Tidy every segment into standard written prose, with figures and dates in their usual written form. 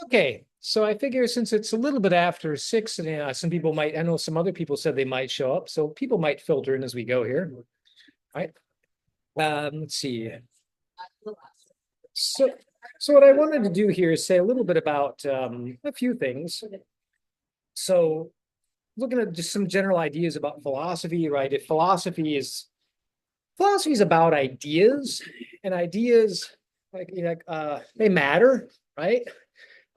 Okay, so I figure since it's a little bit after 6, and some people might, I know some other people said they might show up, so people might filter in as we go here. All right. Let's see. So, so what I wanted to do here is say a little bit about a few things. So, looking at just some general ideas about philosophy, right? If philosophy is about ideas, and ideas they matter, right?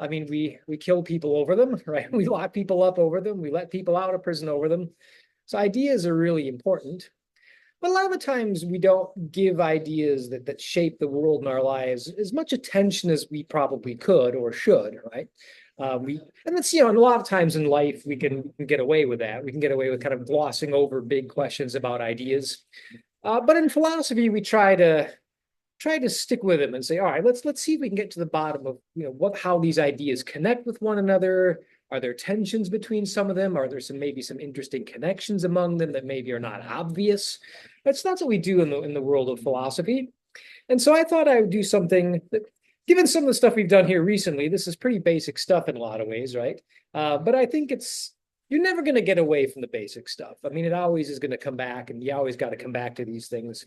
I mean, we kill people over them, right? We lock people up over them. We let people out of prison over them. So ideas are really important. But a lot of the times we don't give ideas that shape the world in our lives as much attention as we probably could or should, right? And that's, and a lot of times in life we can get away with that. We can get away with kind of glossing over big questions about ideas. But in philosophy, we try to stick with them and say, all right, let's see if we can get to the bottom of how these ideas connect with one another. Are there tensions between some of them? Are there maybe some interesting connections among them that maybe are not obvious? That's what we do in the world of philosophy. And so I thought I would do something that, given some of the stuff we've done here recently, this is pretty basic stuff in a lot of ways, right? But I think you're never going to get away from the basic stuff. I mean, it always is going to come back, and you always got to come back to these things.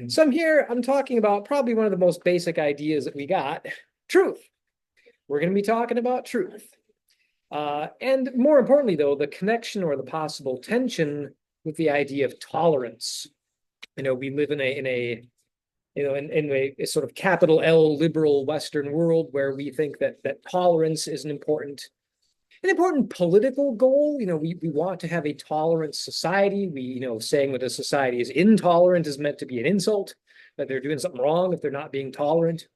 So I'm talking about probably one of the most basic ideas that we got, truth. We're going to be talking about truth. And more importantly, though, the connection or the possible tension with the idea of tolerance. We live in a sort of capital L liberal Western world where we think that tolerance is an important political goal. We want to have a tolerant society. Saying that a society is intolerant is meant to be an insult, that they're doing something wrong if they're not being tolerant.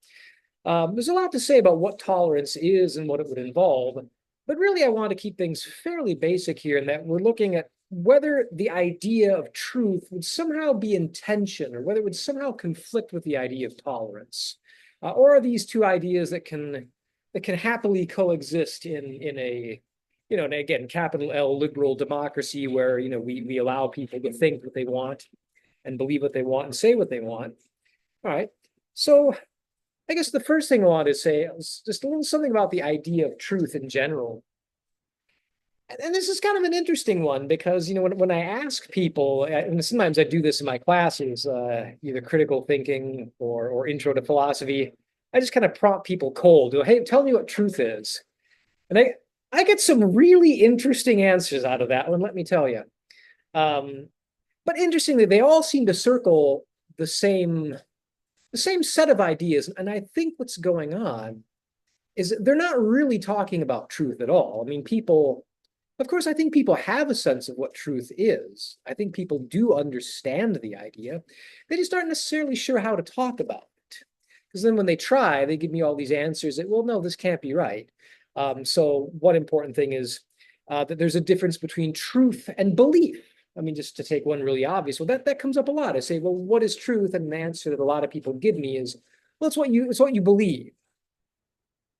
There's a lot to say about what tolerance is and what it would involve. But really, I want to keep things fairly basic here in that we're looking at whether the idea of truth would somehow be in tension or whether it would somehow conflict with the idea of tolerance. Or are these two ideas that can happily coexist in a and again, capital L liberal democracy where we allow people to think what they want and believe what they want and say what they want. All right. So I guess the first thing I want to say is just a little something about the idea of truth in general. And this is kind of an interesting one because when I ask people, and sometimes I do this in my classes, either critical thinking or intro to philosophy, I just kind of prompt people cold. Hey, tell me what truth is. And I get some really interesting answers out of that one, let me tell you. But interestingly, they all seem to circle the same set of ideas. And I think what's going on is they're not really talking about truth at all. I mean, of course, I think people have a sense of what truth is. I think people do understand the idea. They just aren't necessarily sure how to talk about it. Because then when they try, they give me all these answers that, well, no, this can't be right. So one important thing is that there's a difference between truth and belief. I mean, just to take one really obvious, well, that comes up a lot. I say, well, what is truth? And the answer that a lot of people give me is, well, it's what you believe.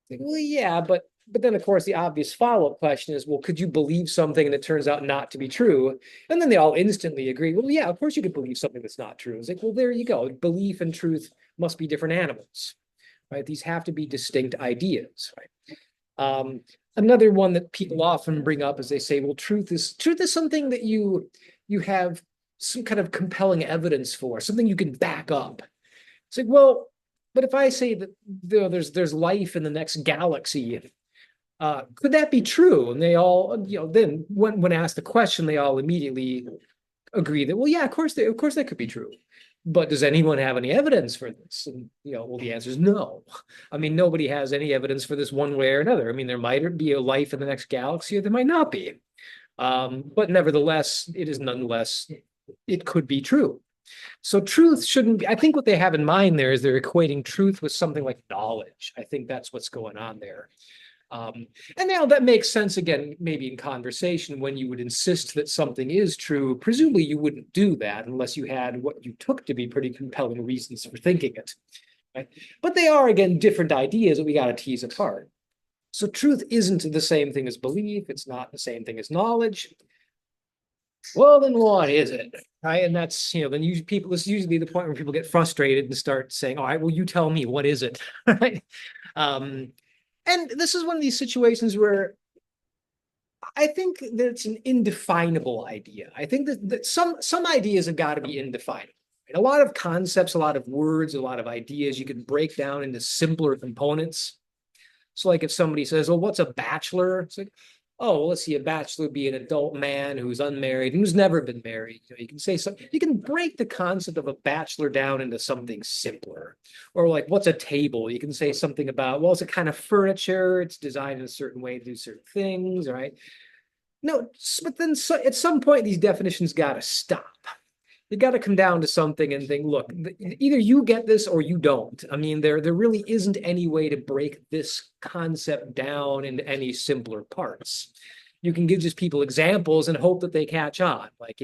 Like, well, yeah, but then of course the obvious follow-up question is, well, could you believe something and it turns out not to be true? And then they all instantly agree, well, yeah, of course you could believe something that's not true. It's like, well, there you go. Belief and truth must be different animals, right? These have to be distinct ideas, right? Another one that people often bring up is they say, well, truth is something that you have some kind of compelling evidence for, something you can back up. It's like, well, but if I say that there's life in the next galaxy, could that be true? And they all, then when asked the question, they all immediately agree that, well, yeah, of course that could be true. But does anyone have any evidence for this? And well, the answer is no. I mean, nobody has any evidence for this one way or another. I mean, there might be a life in the next galaxy, or there might not be. But nevertheless, it could be true. So truth shouldn't be, I think what they have in mind there is they're equating truth with something like knowledge. I think that's what's going on there. And now that makes sense again, maybe in conversation when you would insist that something is true. Presumably you wouldn't do that unless you had what you took to be pretty compelling reasons for thinking it. Right? But they are, again, different ideas that we got to tease apart. So truth isn't the same thing as belief. It's not the same thing as knowledge. Well, then what is it? Right. And that's, then usually people, this is usually the point where people get frustrated and start saying, all right, well, you tell me, what is it? Right. Um, and this is one of these situations where I think that it's an indefinable idea. I think that some ideas have got to be indefinable. And a lot of concepts, a lot of words, a lot of ideas you can break down into simpler components. So, like if somebody says, "Well, what's a bachelor?" It's like, "Oh, well, let's see, a bachelor would be an adult man who's unmarried and who's never been married." You can say something. You can break the concept of a bachelor down into something simpler. Or like, what's a table? You can say something about, well, it's a kind of furniture. It's designed in a certain way to do certain things, right? No, but then at some point, these definitions got to stop. You got to come down to something and think, look, either you get this or you don't. I mean, there really isn't any way to break this concept down into any simpler parts. You can give just people examples and hope that they catch on. Like,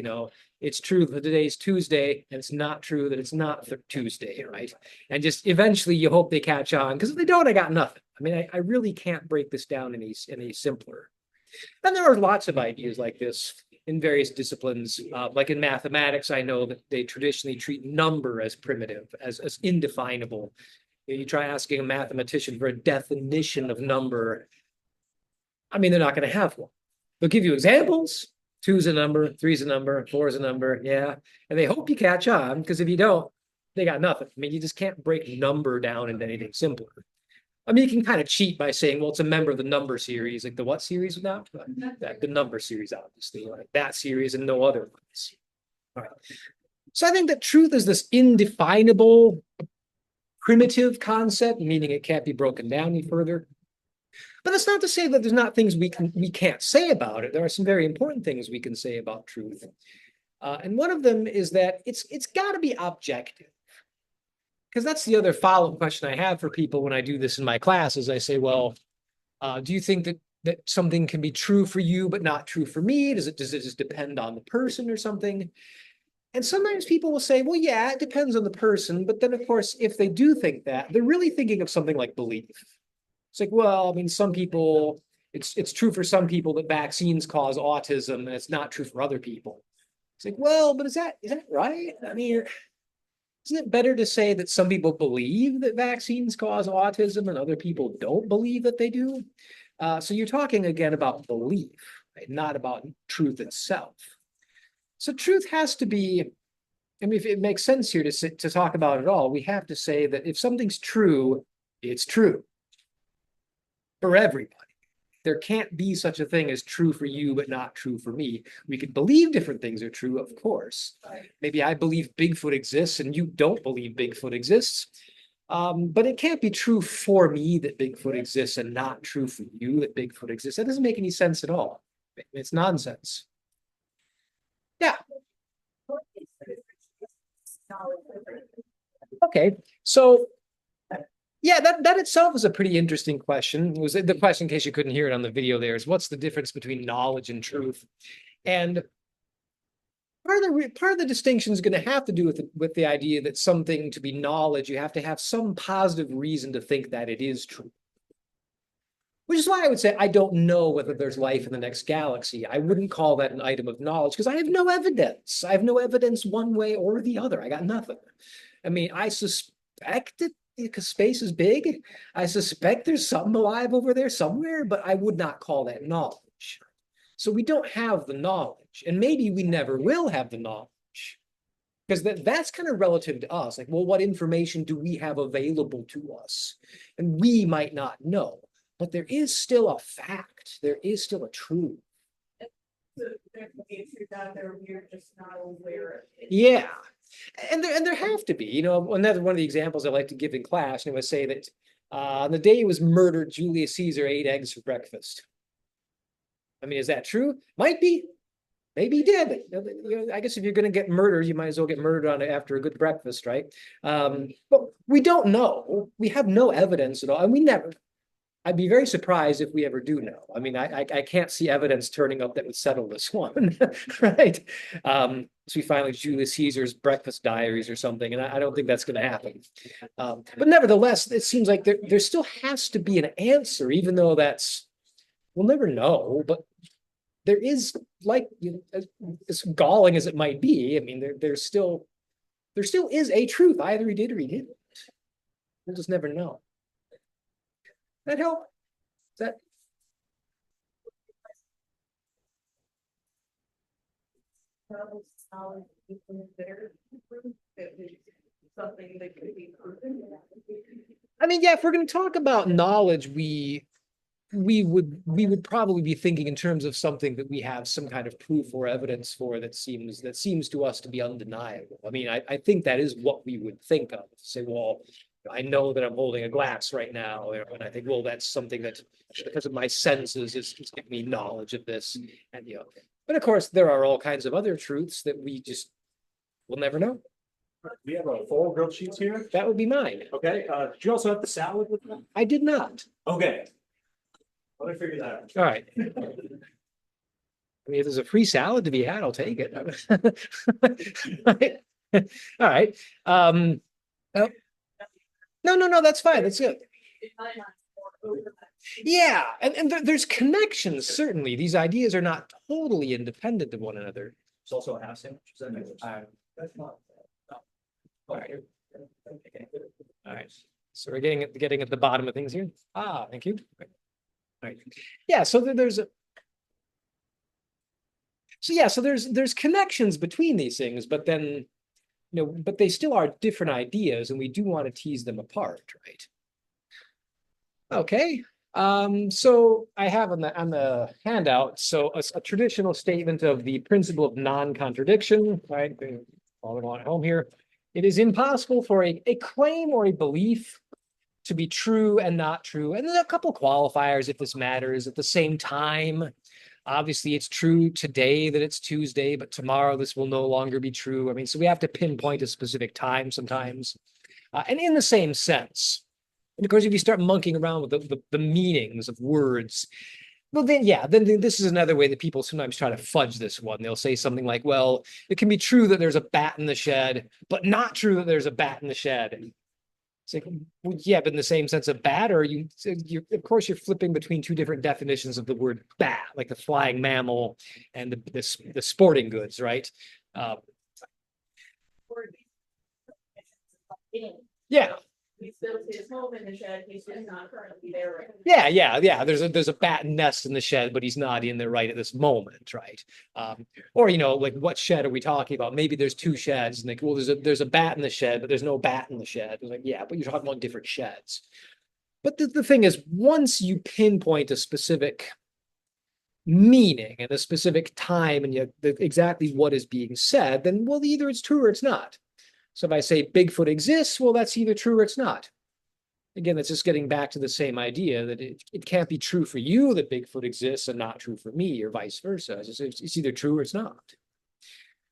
it's true that today's Tuesday, and it's not true that it's not Tuesday, right? And just eventually you hope they catch on, because if they don't, I got nothing. I mean, I really can't break this down any simpler. And there are lots of ideas like this in various disciplines. Like in mathematics, I know that they traditionally treat number as primitive, as indefinable. You try asking a mathematician for a definition of number, I mean, they're not going to have one. They'll give you examples. Two's a number, three's a number, four's a number, yeah. And they hope you catch on, because if you don't, they got nothing. I mean, you just can't break number down into anything simpler. I mean, you can kind of cheat by saying, well, it's a member of the number series, like the what series now? The number series, obviously, like that series and no other ones. All right. So I think that truth is this indefinable, primitive concept, meaning it can't be broken down any further. But that's not to say that there's not things we can't say about it. There are some very important things we can say about truth. And one of them is that it's got to be objective. Because that's the other follow-up question I have for people when I do this in my classes. I say, well, do you think that something can be true for you but not true for me? Does it just depend on the person or something? And sometimes people will say, well, yeah, it depends on the person. But then, of course, if they do think that, they're really thinking of something like belief. It's like, well, I mean, some people, it's true for some people that vaccines cause autism, and it's not true for other people. It's like, well, but is that right? I mean, isn't it better to say that some people believe that vaccines cause autism and other people don't believe that they do? So you're talking again about belief, right? Not about truth itself. So truth has to be, I mean, if it makes sense here to talk about it all, we have to say that if something's true, it's true for everybody. There can't be such a thing as true for you, but not true for me. We could believe different things are true, of course. Maybe I believe Bigfoot exists and you don't believe Bigfoot exists. But it can't be true for me that Bigfoot exists and not true for you that Bigfoot exists. That doesn't make any sense at all. It's nonsense. Yeah. Okay. So yeah, that itself is a pretty interesting question. It was the question, in case you couldn't hear it on the video there, is what's the difference between knowledge and truth? And part of the distinction is going to have to do with the idea that something to be knowledge, you have to have some positive reason to think that it is true. Which is why I would say I don't know whether there's life in the next galaxy. I wouldn't call that an item of knowledge because I have no evidence. I have no evidence one way or the other. I got nothing. I mean, I suspect it because space is big. I suspect there's something alive over there somewhere, but I would not call that knowledge. So we don't have the knowledge, and maybe we never will have the knowledge because that's kind of relative to us. Like, well, what information do we have available to us? And we might not know, but there is still a fact. There is still a truth. There could be a truth out there, we're just not aware of it. Yeah. And there have to be, another one of the examples I like to give in class, and it would say that on the day he was murdered, Julius Caesar ate eggs for breakfast. I mean, is that true? Might be. Maybe he did. I guess if you're going to get murdered, you might as well get murdered on after a good breakfast, right? But we don't know. We have no evidence at all, and we never. I'd be very surprised if we ever do know. I mean, I can't see evidence turning up that would settle this one, right? So we find like Julius Caesar's breakfast diaries or something, and I don't think that's going to happen. But nevertheless, it seems like there still has to be an answer, even though we'll never know. But there is like, as galling as it might be, I mean, there still is a truth. Either he did or he didn't. We'll just never know. That help? That something that could be proven. I mean, yeah, if we're going to talk about knowledge, we would probably be thinking in terms of something that we have some kind of proof or evidence for that seems to us to be undeniable. I mean, I think that is what we would think of. Say, well, I know that I'm holding a glass right now, and I think, well, that's something that because of my senses is giving me knowledge of this, and But of course, there are all kinds of other truths that we just will never know. We have a full grilled cheese here. That would be mine. Okay, did you also have the salad with them? I did not. Okay. Let me figure that out. All right. I mean, if there's a free salad to be had, I'll take it. All right. Oh, no, that's fine. That's good. Yeah, and there's connections, certainly. These ideas are not totally independent of one another. It's also a half sandwich. Is that nice? That's not. All right. Okay. All right. So we're getting at the bottom of things here. Ah, thank you. All right. Yeah, so there's connections between these things, but then but they still are different ideas, and we do want to tease them apart, right? Okay. So I have on the handout, so a traditional statement of the principle of non-contradiction, right? Following along at home here. It is impossible for a claim or a belief to be true and not true. And there's a couple qualifiers if this matters. At the same time, obviously it's true today that it's Tuesday, but tomorrow this will no longer be true. I mean, so we have to pinpoint a specific time sometimes. And in the same sense, and of course, if you start monkeying around with the meanings of words, well, then this is another way that people sometimes try to fudge this one. They'll say something like, well, it can be true that there's a bat in the shed, but not true that there's a bat in the shed. It's like, well, yeah, but in the same sense of bat, or you of course you're flipping between two different definitions of the word bat, like the flying mammal and the sporting goods, right? Yeah. He's built his home in the shed, he's just not currently there right now. Yeah. There's a bat nest in the shed, but he's not in there right at this moment, right? Or like what shed are we talking about? Maybe there's two sheds, and like, well, there's a bat in the shed, but there's no bat in the shed. It's like, yeah, but you're talking about different sheds. But the thing is, once you pinpoint a specific meaning and a specific time and exactly what is being said, then well, either it's true or it's not. So if I say Bigfoot exists, well, that's either true or it's not. Again, that's just getting back to the same idea that it can't be true for you that Bigfoot exists and not true for me, or vice versa. It's either true or it's not.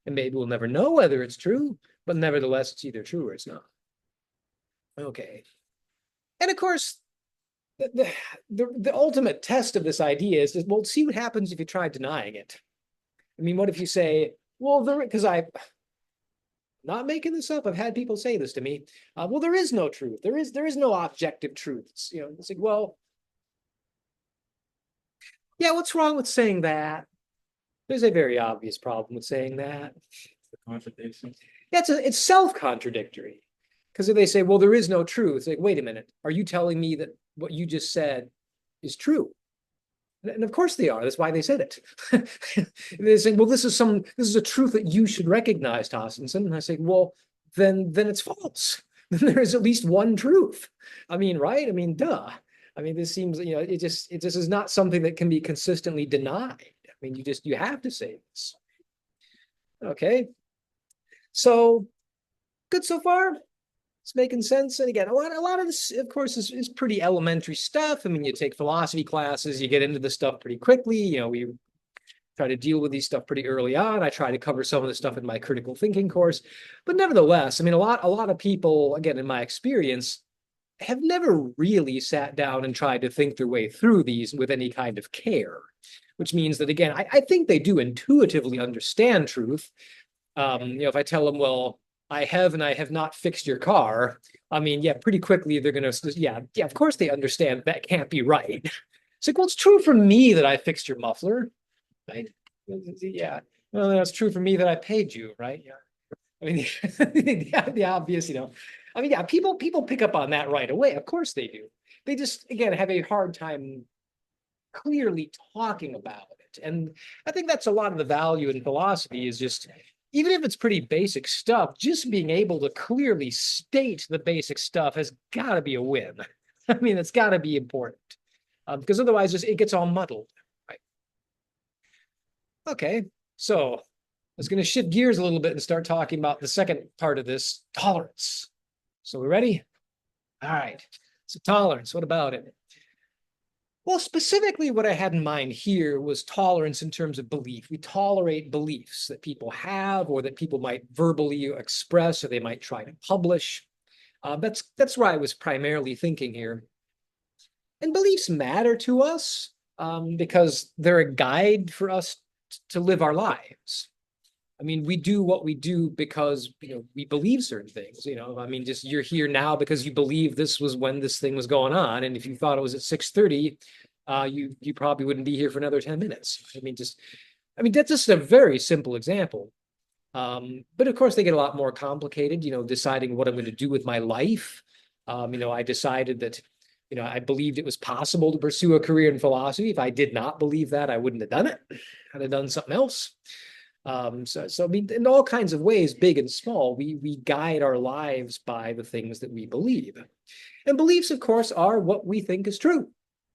And maybe we'll never know whether it's true, but nevertheless, it's either true or it's not. Okay. And of course, the ultimate test of this idea is, well, see what happens if you try denying it. I mean, what if you say, well, because not making this up. I've had people say this to me. Well, there is no truth. There is no objective truth. It's like, well, yeah, what's wrong with saying that? There's a very obvious problem with saying that. The contradiction. Yeah, it's self-contradictory. Because if they say, well, there is no truth, it's like, wait a minute, are you telling me that what you just said is true? And of course they are. That's why they said it. They say, well, this is a truth that you should recognize, Tostenson. And I say, well, then it's false. Then there is at least one truth. I mean, right? I mean, duh. I mean, this seems, it just is not something that can be consistently denied. I mean, you have to say this. Okay. So good so far. It's making sense. And again, a lot of this, of course, is pretty elementary stuff. I mean, you take philosophy classes, you get into this stuff pretty quickly. We try to deal with these stuff pretty early on. I try to cover some of the stuff in my critical thinking course. But nevertheless, I mean, a lot of people, again, in my experience, have never really sat down and tried to think their way through these with any kind of care, which means that, again, I think they do intuitively understand truth. If I tell them, well, I have and I have not fixed your car. I mean, yeah, pretty quickly they're going to, yeah, of course they understand that can't be right. It's like, well, it's true for me that I fixed your muffler. right? Yeah. Well, that's true for me that I paid you, right? Yeah. I mean, the obvious, I mean, yeah, people pick up on that right away. Of course they do. They just, again, have a hard time clearly talking about it. And I think that's a lot of the value in philosophy is just, even if it's pretty basic stuff, just being able to clearly state the basic stuff has got to be a win. I mean, it's got to be important because otherwise just it gets all muddled. Right. Okay. So I was going to shift gears a little bit and start talking about the second part of this, tolerance. So we ready? All right. So tolerance, what about it? Well, specifically, what I had in mind here was tolerance in terms of belief. We tolerate beliefs that people have or that people might verbally express or they might try to publish. That's where I was primarily thinking here. And beliefs matter to us because they're a guide for us to live our lives. I mean, we do what we do because we believe certain things. I mean, just you're here now because you believe this was when this thing was going on, and if you thought it was at 6:30, you probably wouldn't be here for another 10 minutes. I mean that's just a very simple example. But of course, they get a lot more complicated. Deciding what I'm going to do with my life. I decided that I believed it was possible to pursue a career in philosophy. If I did not believe that, I wouldn't have done it. I'd have done something else. So I mean, in all kinds of ways, big and small, we guide our lives by the things that we believe. And beliefs, of course, are what we think is true.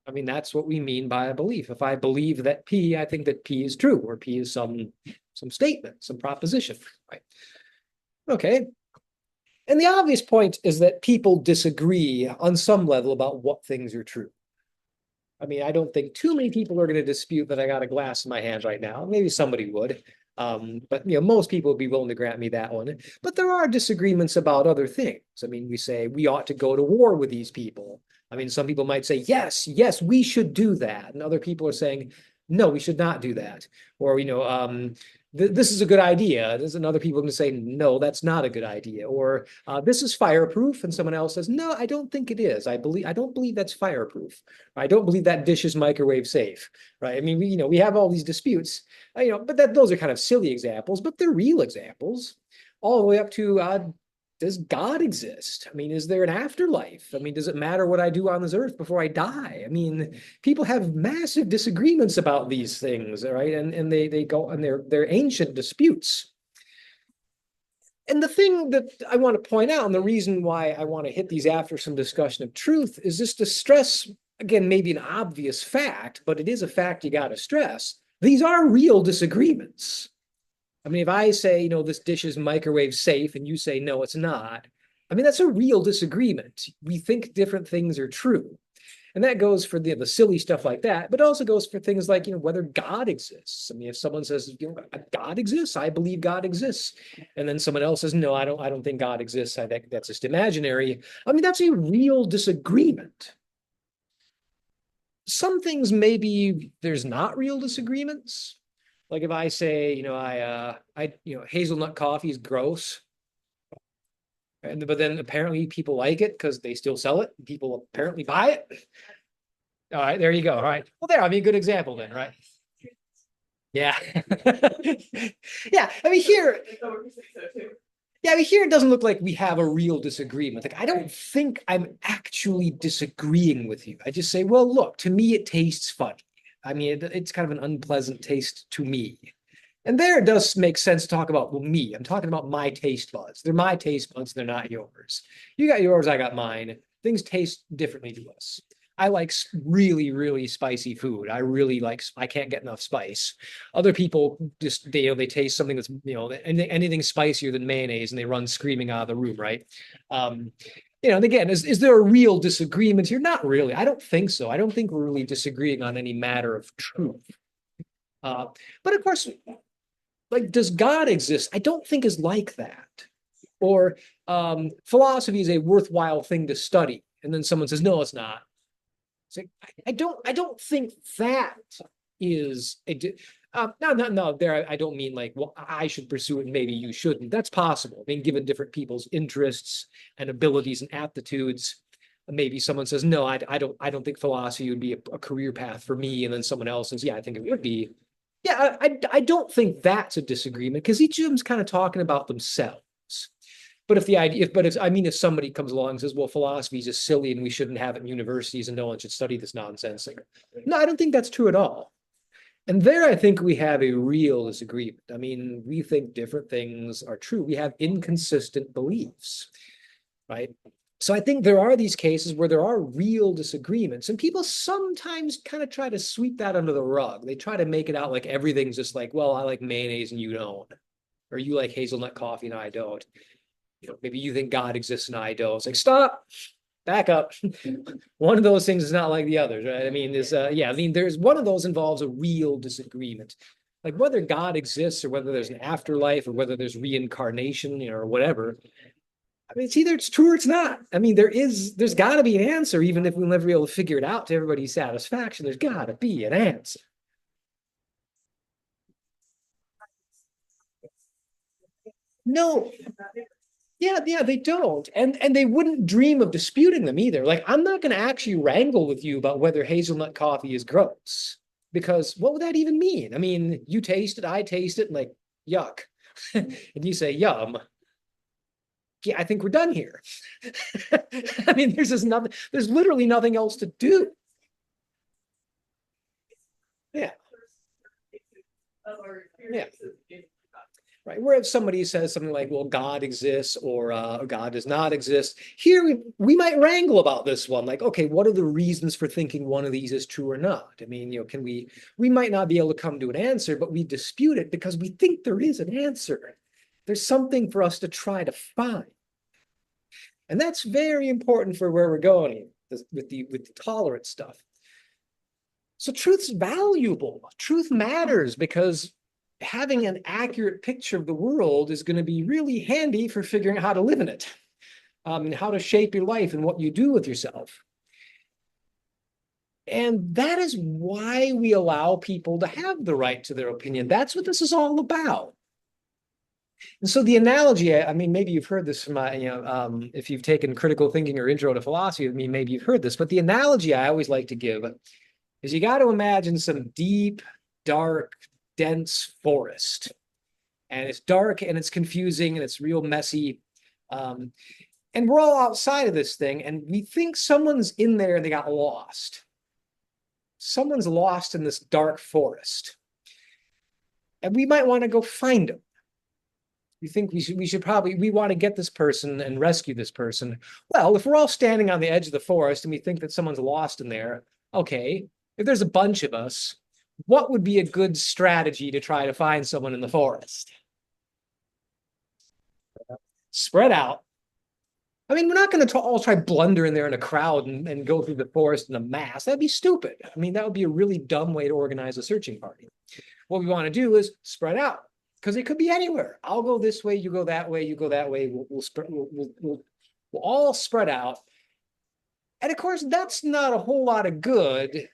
I mean, that's what we mean by a belief. If I believe that P, I think that P is true, or P is some statement, some proposition, right? Okay. And the obvious point is that people disagree on some level about what things are true. I mean, I don't think too many people are going to dispute that I got a glass in my hand right now. Maybe somebody would. But most people would be willing to grant me that one. But there are disagreements about other things. I mean, we say we ought to go to war with these people. I mean, some people might say, yes, we should do that. And other people are saying, no, we should not do that. Or, this is a good idea. There's another people going to say, no, that's not a good idea. Or this is fireproof. And someone else says, no, I don't think it is. I don't believe that's fireproof. I don't believe that dish is microwave safe. Right. I mean, we have all these disputes, but those are kind of silly examples, but they're real examples all the way up to does God exist? I mean, is there an afterlife? I mean, does it matter what I do on this earth before I die? I mean, people have massive disagreements about these things, right? And they go and they're ancient disputes. And the thing that I want to point out, and the reason why I want to hit these after some discussion of truth, is just to stress, again, maybe an obvious fact, but it is a fact you got to stress. These are real disagreements. I mean, if I say, this dish is microwave safe and you say, no, it's not, I mean, that's a real disagreement. We think different things are true. And that goes for the silly stuff like that, but it also goes for things like, whether God exists. I mean, if someone says, God exists, I believe God exists. And then someone else says, no, I don't think God exists. I think that's just imaginary. I mean, that's a real disagreement. Some things maybe there's not real disagreements. Like if I say, hazelnut coffee is gross, but then apparently people like it because they still sell it. People apparently buy it. All right, there you go. All right. Well, there, I mean, good example then, right? Yeah. Yeah. I mean, here, yeah, I mean, here it doesn't look like we have a real disagreement. Like, I don't think I'm actually disagreeing with you. I just say, well, look, to me, it tastes funny. I mean, it's kind of an unpleasant taste to me. And there it does make sense to talk about, well, me. I'm talking about my taste buds. They're my taste buds, they're not yours. You got yours, I got mine. Things taste differently to us. I like really, really spicy food. I can't get enough spice. Other people just, they taste something that's, anything spicier than mayonnaise and they run screaming out of the room, right? And again, is there a real disagreement here? Not really. I don't think so. I don't think we're really disagreeing on any matter of truth. But of course, like, does God exist? I don't think is like that. Or philosophy is a worthwhile thing to study. And then someone says, no, it's not. It's like, I don't think that is no, there, I don't mean like, well, I should pursue it and maybe you shouldn't. That's possible. I mean, given different people's interests and abilities and aptitudes, maybe someone says, no, I don't think philosophy would be a career path for me. And then someone else says, yeah, I think it would be. Yeah, I don't think that's a disagreement because each of them's kind of talking about themselves. But if the idea, if somebody comes along and says, well, philosophy is just silly and we shouldn't have it in universities and no one should study this nonsense. Like, no, I don't think that's true at all. And there, I think we have a real disagreement. I mean, we think different things are true. We have inconsistent beliefs, right? So I think there are these cases where there are real disagreements, and people sometimes kind of try to sweep that under the rug. They try to make it out like everything's just like, well, I like mayonnaise and you don't, or you like hazelnut coffee and I don't. Maybe you think God exists and I don't. It's like, stop, back up. One of those things is not like the others, right? I mean, there's one of those involves a real disagreement. Like whether God exists or whether there's an afterlife or whether there's reincarnation, or whatever. I mean, it's either it's true or it's not. I mean, there's got to be an answer, even if we'll never be able to figure it out to everybody's satisfaction. There's got to be an answer. No, yeah, they don't. And they wouldn't dream of disputing them either. Like, I'm not going to actually wrangle with you about whether hazelnut coffee is gross, because what would that even mean? I mean, you taste it, I taste it, and like, yuck. And you say, yum. Yeah, I think we're done here. I mean, there's literally nothing else to do. Yeah. Yeah. Right. Where if somebody says something like, well, God exists or God does not exist, here we might wrangle about this one. Like, okay, what are the reasons for thinking one of these is true or not? I mean, we might not be able to come to an answer, but we dispute it because we think there is an answer. There's something for us to try to find. And that's very important for where we're going here with the tolerance stuff. So truth's valuable. Truth matters because having an accurate picture of the world is going to be really handy for figuring out how to live in it, and how to shape your life and what you do with yourself. And that is why we allow people to have the right to their opinion. That's what this is all about. And so the analogy, I mean, maybe you've heard this from if you've taken critical thinking or intro to philosophy, I mean, maybe you've heard this, but the analogy I always like to give is you got to imagine some deep, dark, dense forest. And it's dark and it's confusing and it's real messy. And we're all outside of this thing and we think someone's in there and they got lost. Someone's lost in this dark forest. And we might want to go find them. We think we want to get this person and rescue this person. Well, if we're all standing on the edge of the forest and we think that someone's lost in there, okay, if there's a bunch of us, what would be a good strategy to try to find someone in the forest? Spread out. I mean, we're not going to all try blunder in there in a crowd and go through the forest in a mass. That'd be stupid. I mean, that would be a really dumb way to organize a searching party. What we want to do is spread out because it could be anywhere. I'll go this way, you go that way, you go that way. We'll all spread out. And of course, that's not a whole lot of good.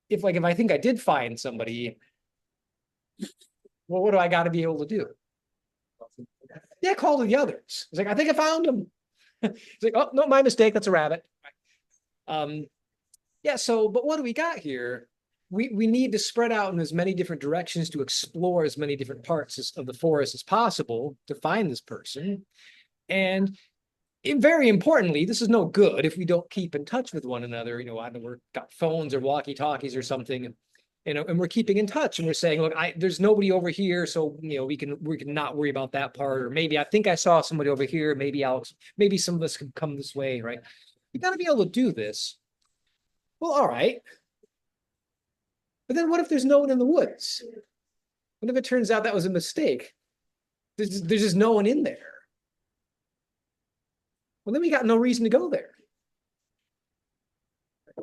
If I think I did find somebody, well, what do I got to be able to do? Yeah, call to the others. It's like, I think I found him. It's like, oh, no, my mistake. That's a rabbit. Yeah, but what do we got here? We need to spread out in as many different directions to explore as many different parts of the forest as possible to find this person. And very importantly, this is no good if we don't keep in touch with one another. Either we've got phones or walkie-talkies or something, and we're keeping in touch and we're saying, look, there's nobody over here, so we can not worry about that part. Or maybe I think I saw somebody over here. Maybe some of us can come this way, right? You got to be able to do this. Well, all right. But then what if there's no one in the woods? What if it turns out that was a mistake? There's just no one in there. Well, then we got no reason to go there.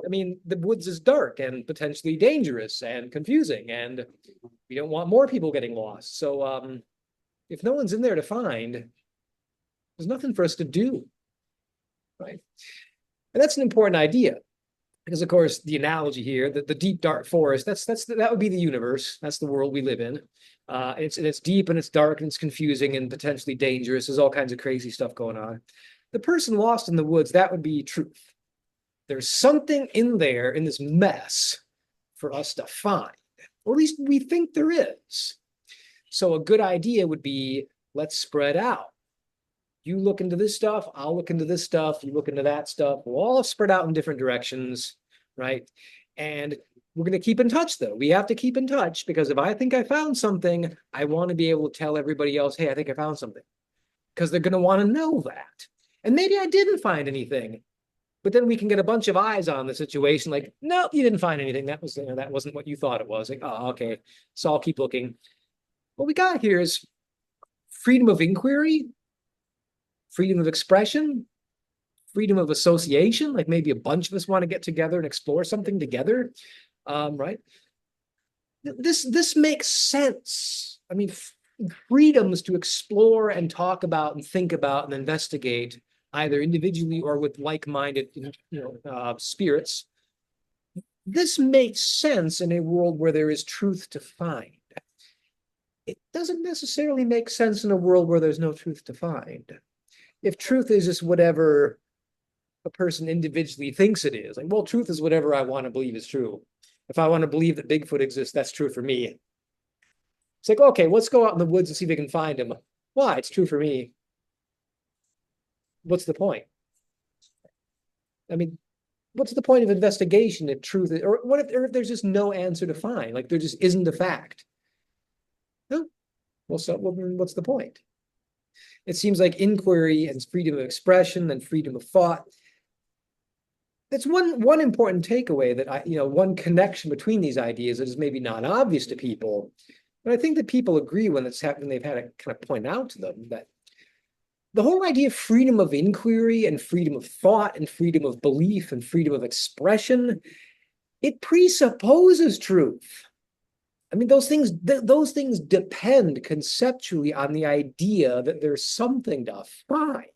I mean, the woods is dark and potentially dangerous and confusing, and we don't want more people getting lost. So if no one's in there to find, there's nothing for us to do, right? And that's an important idea. Because of course, the analogy here, the deep dark forest, that would be the universe. That's the world we live in. It's deep and it's dark and it's confusing and potentially dangerous. There's all kinds of crazy stuff going on. The person lost in the woods, that would be truth. There's something in there in this mess for us to find. or at least we think there is. So a good idea would be, let's spread out. You look into this stuff, I'll look into this stuff, you look into that stuff. We'll all spread out in different directions, right? And we're going to keep in touch, though. We have to keep in touch, because if I think I found something, I want to be able to tell everybody else, hey, I think I found something, because they're going to want to know that. And maybe I didn't find anything, but then we can get a bunch of eyes on the situation. Like, no, you didn't find anything. That was, that wasn't what you thought it was. Like, oh, okay. So I'll keep looking. What we got here is freedom of inquiry, freedom of expression, freedom of association. Like maybe a bunch of us want to get together and explore something together, right? This makes sense. I mean, freedoms to explore and talk about and think about and investigate, either individually or with like-minded, spirits. This makes sense in a world where there is truth to find. It doesn't necessarily make sense in a world where there's no truth to find. If truth is just whatever a person individually thinks it is, like, well, truth is whatever I want to believe is true. If I want to believe that Bigfoot exists, that's true for me. It's like, okay, let's go out in the woods and see if we can find him. Why? It's true for me. What's the point? I mean, what's the point of investigation if truth is, or what if there's just no answer to find? Like there just isn't a fact. No. Well, so what's the point? It seems like inquiry and freedom of expression and freedom of thought. That's one important takeaway that one connection between these ideas that is maybe not obvious to people, but I think that people agree when it's happening. They've had it kind of point out to them that the whole idea of freedom of inquiry and freedom of thought and freedom of belief and freedom of expression, it presupposes truth. I mean, those things depend conceptually on the idea that there's something to find.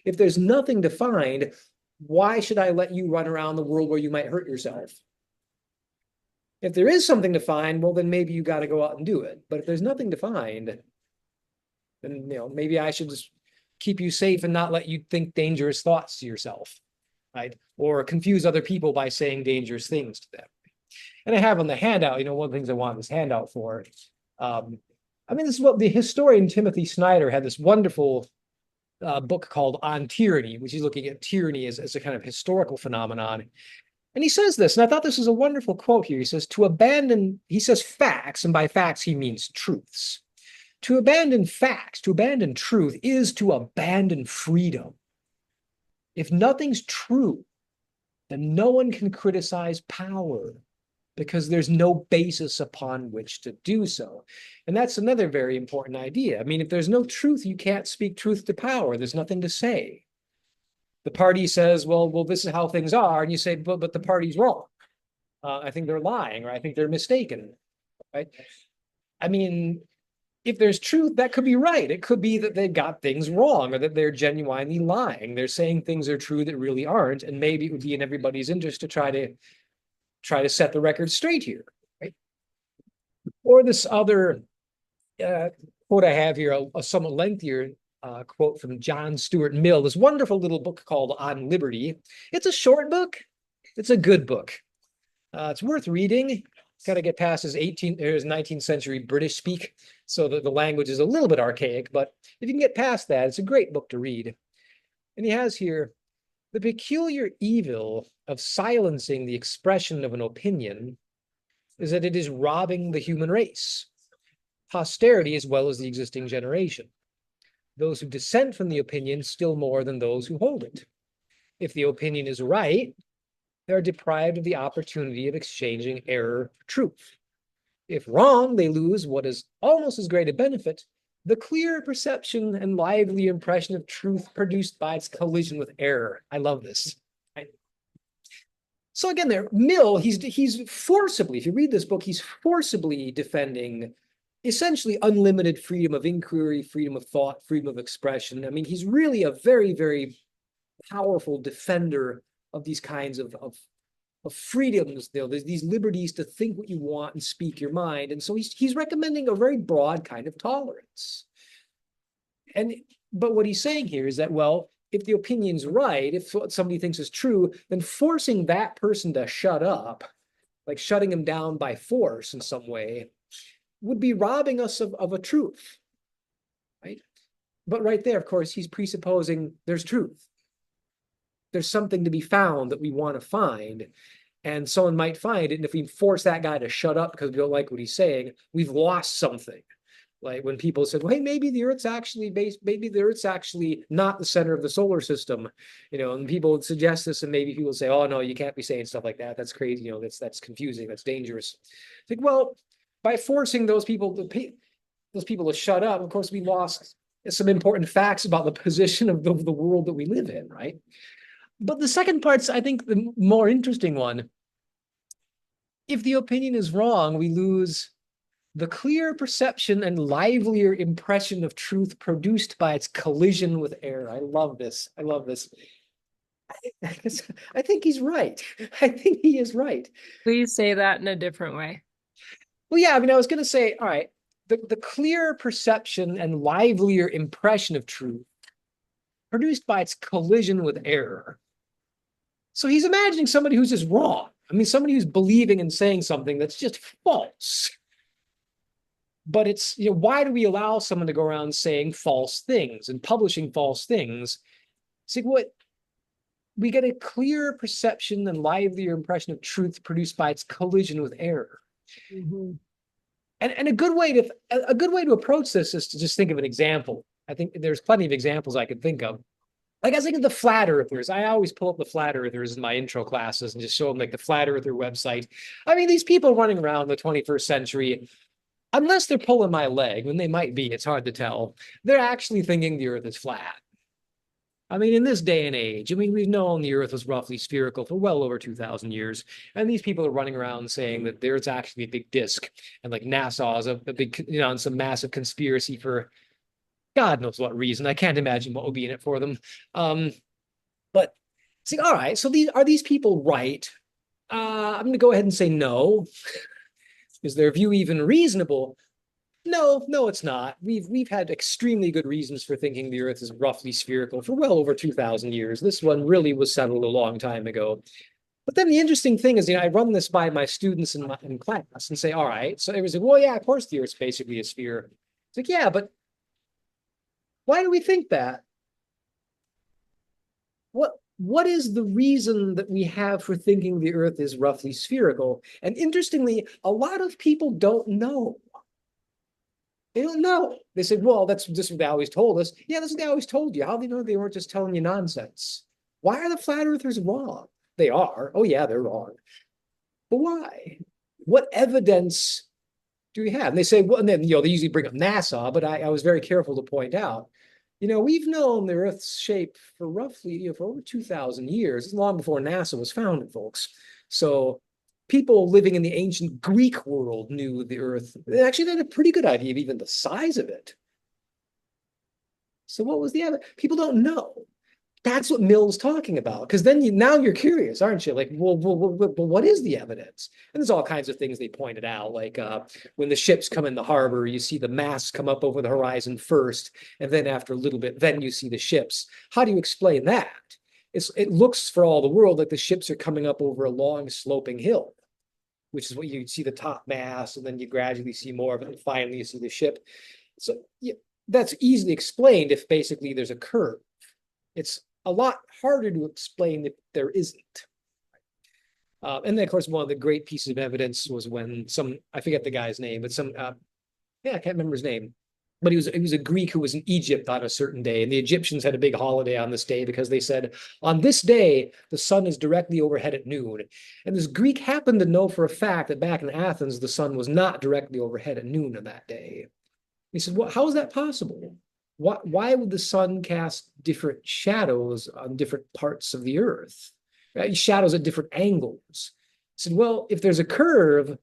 If there's nothing to find, why should I let you run around the world where you might hurt yourself? If there is something to find, well, then maybe you got to go out and do it. But if there's nothing to find, then maybe I should just keep you safe and not let you think dangerous thoughts to yourself, right? Or confuse other people by saying dangerous things to them. And I have on the handout, one of the things I want this handout for. This is what the historian Timothy Snyder had, this wonderful book called On Tyranny, which is looking at tyranny as a kind of historical phenomenon. And he says this, and I thought this was a wonderful quote here. He says, he says facts, and by facts he means truths. To abandon facts, to abandon truth, is to abandon freedom. If nothing's true, then no one can criticize power, because there's no basis upon which to do so. And that's another very important idea. I mean, if there's no truth, you can't speak truth to power. There's nothing to say. The party says, well, this is how things are. And you say, but the party's wrong. I think they're lying, or I think they're mistaken, right? I mean, if there's truth, that could be right. It could be that they got things wrong, or that they're genuinely lying. They're saying things are true that really aren't. And maybe it would be in everybody's interest to try to set the record straight here, right? Or this other quote I have here, a somewhat lengthier quote from John Stuart Mill, this wonderful little book called On Liberty. It's a short book. It's a good book. It's worth reading. Got to get past his 19th century British speak, so that the language is a little bit archaic, but if you can get past that, it's a great book to read. And he has here, the peculiar evil of silencing the expression of an opinion is that it is robbing the human race, posterity as well as the existing generation, those who dissent from the opinion still more than those who hold it. If the opinion is right, they are deprived of the opportunity of exchanging error for truth. If wrong, they lose what is almost as great a benefit, the clear perception and lively impression of truth produced by its collision with error. I love this. Right? So again, there, Mill, he's forcibly, if you read this book, he's forcibly defending essentially unlimited freedom of inquiry, freedom of thought, freedom of expression. I mean, he's really a very, very powerful defender of these kinds of freedoms, there's these liberties to think what you want and speak your mind. And so he's recommending a very broad kind of tolerance. But what he's saying here is that, well, if the opinion's right, if what somebody thinks is true, then forcing that person to shut up like shutting him down by force in some way, would be robbing us of a truth, right? But right there, of course, he's presupposing there's truth. There's something to be found that we want to find. And someone might find it. And if we force that guy to shut up because we don't like what he's saying, we've lost something. Like when people said, well, hey, maybe the Earth's actually not the center of the solar system, and people would suggest this, and maybe people would say, oh no, you can't be saying stuff like that. That's crazy, that's confusing, that's dangerous. It's like, well, by forcing those people to shut up, of course, we lost some important facts about the position of the world that we live in, right? But the second part's, I think, the more interesting one. If the opinion is wrong, we lose the clear perception and livelier impression of truth produced by its collision with error. I love this. I love this. I think he's right. I think he is right. Please say that in a different way. Well, yeah, I mean, I was going to say, all right, the clear perception and livelier impression of truth produced by its collision with error. So he's imagining somebody who's just wrong. I mean, somebody who's believing and saying something that's just false. But it's, why do we allow someone to go around saying false things and publishing false things? See, what we get a clear perception and livelier impression of truth produced by its collision with error. Mm-hmm. And a good way to approach this is to just think of an example. I think there's plenty of examples I could think of. Like I was thinking of the flat earthers. I always pull up the flat earthers in my intro classes and just show them like the flat earther website. I mean, these people running around in the 21st century, unless they're pulling my leg, and they might be, it's hard to tell, they're actually thinking the earth is flat. I mean, in this day and age, I mean, we've known the earth was roughly spherical for well over 2,000 years. And these people are running around saying that there's actually a big disk. And like NASA is a big, on some massive conspiracy for God knows what reason. I can't imagine what would be in it for them. But see, all right, so these people right? I'm going to go ahead and say no. Is their view even reasonable? No, it's not. We've had extremely good reasons for thinking the Earth is roughly spherical for well over 2,000 years. This one really was settled a long time ago. But then the interesting thing is, I run this by my students in class and say, all right, so everyone said, well, yeah, of course the Earth's basically a sphere. It's like, yeah, but why do we think that? What is the reason that we have for thinking the Earth is roughly spherical? And interestingly, a lot of people don't know. They don't know. They said, well, that's just what they always told us. Yeah, that's what they always told you. How do they know they weren't just telling you nonsense? Why are the flat earthers wrong? They are. Oh, yeah, they're wrong. But why? What evidence do we have? And they say, well, and then, they usually bring up NASA, but I was very careful to point out, we've known the Earth's shape for roughly, for over 2,000 years, long before NASA was founded, folks. So people living in the ancient Greek world knew the Earth. Actually, they had a pretty good idea of even the size of it. So what was the other? People don't know. That's what Mill's talking about. Because then now you're curious, aren't you? Like, well, what is the evidence? And there's all kinds of things they pointed out. Like when the ships come in the harbor, you see the masts come up over the horizon first. And then after a little bit, then you see the ships. How do you explain that? It looks for all the world like the ships are coming up over a long sloping hill, which is what you see the top mast, and then you gradually see more of it, and finally you see the ship. So yeah, that's easily explained if basically there's a curve. It's a lot harder to explain if there isn't. And then, of course, one of the great pieces of evidence was when I forget the guy's name, but I can't remember his name, but he was a Greek who was in Egypt on a certain day, and the Egyptians had a big holiday on this day because they said, on this day, the sun is directly overhead at noon. And this Greek happened to know for a fact that back in Athens, the sun was not directly overhead at noon on that day. He said, well, how is that possible? Why would the sun cast different shadows on different parts of the earth? Right? Shadows at different angles. I said, well, if there's a curve,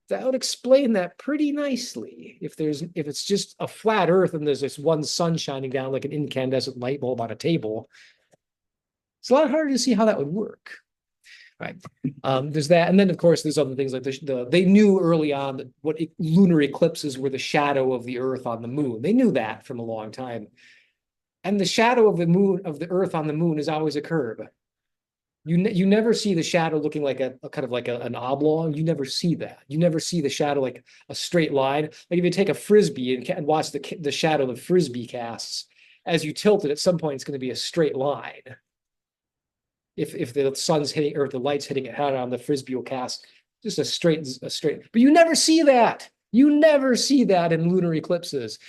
that would explain that pretty nicely. If it's just a flat earth and there's this one sun shining down like an incandescent light bulb on a table, it's a lot harder to see how that would work. Right. There's that. And then, of course, there's other things like they knew early on that lunar eclipses were the shadow of the Earth on the moon. They knew that from a long time. And the shadow of the moon, of the Earth on the moon, is always a curve. You never see the shadow looking like a kind of like an oblong. You never see that. You never see the shadow like a straight line. Like if you take a frisbee and watch the shadow of frisbee casts, as you tilt it, at some point it's going to be a straight line. If the sun's hitting or if the light's hitting it head on, the frisbee will cast just a straight. But you never see that. You never see that in lunar eclipses.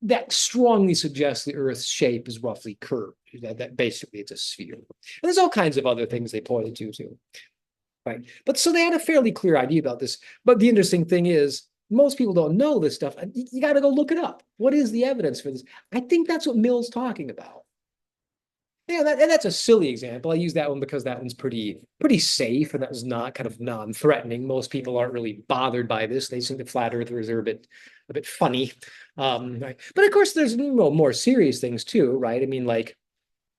That strongly suggests the Earth's shape is roughly curved. That basically it's a sphere. And there's all kinds of other things they pointed to too. Right. But so they had a fairly clear idea about this. But the interesting thing is, most people don't know this stuff. You got to go look it up. What is the evidence for this? I think that's what Mill's talking about. Yeah, and that's a silly example. I use that one because that one's pretty safe, and that was not kind of non-threatening. Most people aren't really bothered by this. They think the flat earthers are a bit funny. Right. But of course, there's more serious things too, right? I mean, like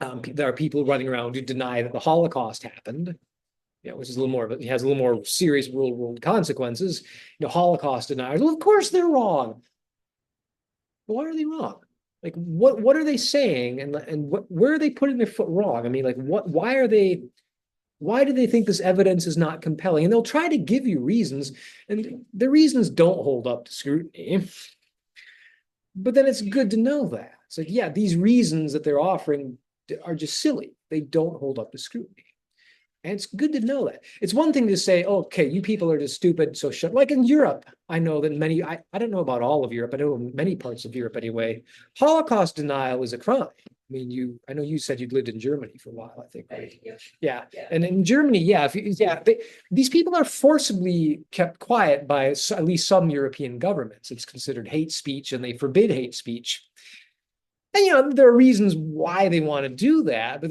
there are people running around who deny that the Holocaust happened. Which is a little more of it has a little more serious real world consequences. Holocaust deniers. Well, of course they're wrong. But why are they wrong? Like what are they saying, and where are they putting their foot wrong? I mean, like why do they think this evidence is not compelling? And they'll try to give you reasons, and the reasons don't hold up to scrutiny. But then it's good to know that. It's like, yeah, these reasons that they're offering are just silly. They don't hold up to scrutiny. And it's good to know that. It's one thing to say, oh, okay, you people are just stupid, so shut. Like in Europe, I know that I don't know about all of Europe, I know many parts of Europe anyway, Holocaust denial is a crime. I mean, I know you said you'd lived in Germany for a while, I think, right? Yeah. And in Germany, these people are forcibly kept quiet by at least some European governments. It's considered hate speech, and they forbid hate speech. And there are reasons why they want to do that, but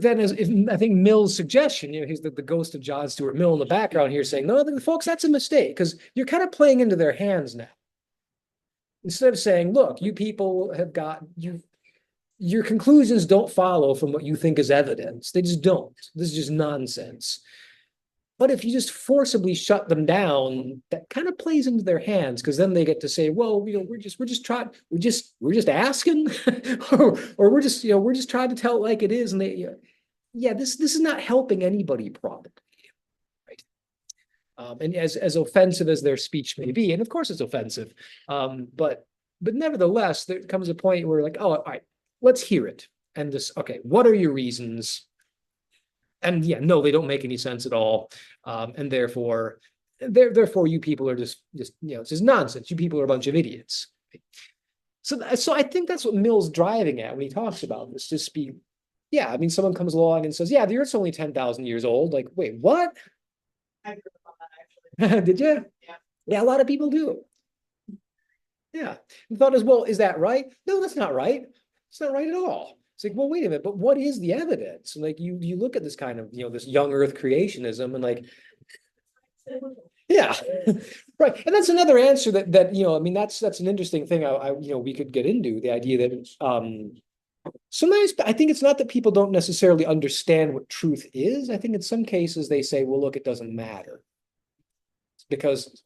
then as I think Mill's suggestion, he's the ghost of John Stuart Mill in the background here saying, no, folks, that's a mistake, because you're kind of playing into their hands now. Instead of saying, look, you people have got your conclusions don't follow from what you think is evidence. They just don't. This is just nonsense. But if you just forcibly shut them down, that kind of plays into their hands, because then they get to say, well, we're just asking, or we're just trying to tell it like it is. And this is not helping anybody probably. Right. And as offensive as their speech may be, and of course it's offensive, but nevertheless, there comes a point where like, oh, all right, let's hear it. And okay, what are your reasons? And no, they don't make any sense at all. And therefore you people are just it's just nonsense. You people are a bunch of idiots. So I think that's what Mill's driving at when he talks about this. I mean, someone comes along and says, yeah, the Earth's only 10,000 years old. Like, wait, what? I grew up on that actually. Did you? Yeah. Yeah, a lot of people do. Yeah. And thought as well, is that right? No, that's not right. It's not right at all. It's like, well, wait a minute, but what is the evidence? And like you look at this kind of, this young earth creationism and like, yeah, right. And that's another answer that I mean, that's an interesting thing we could get into, the idea that sometimes I think it's not that people don't necessarily understand what truth is. I think in some cases they say, well, look, it doesn't matter. It's because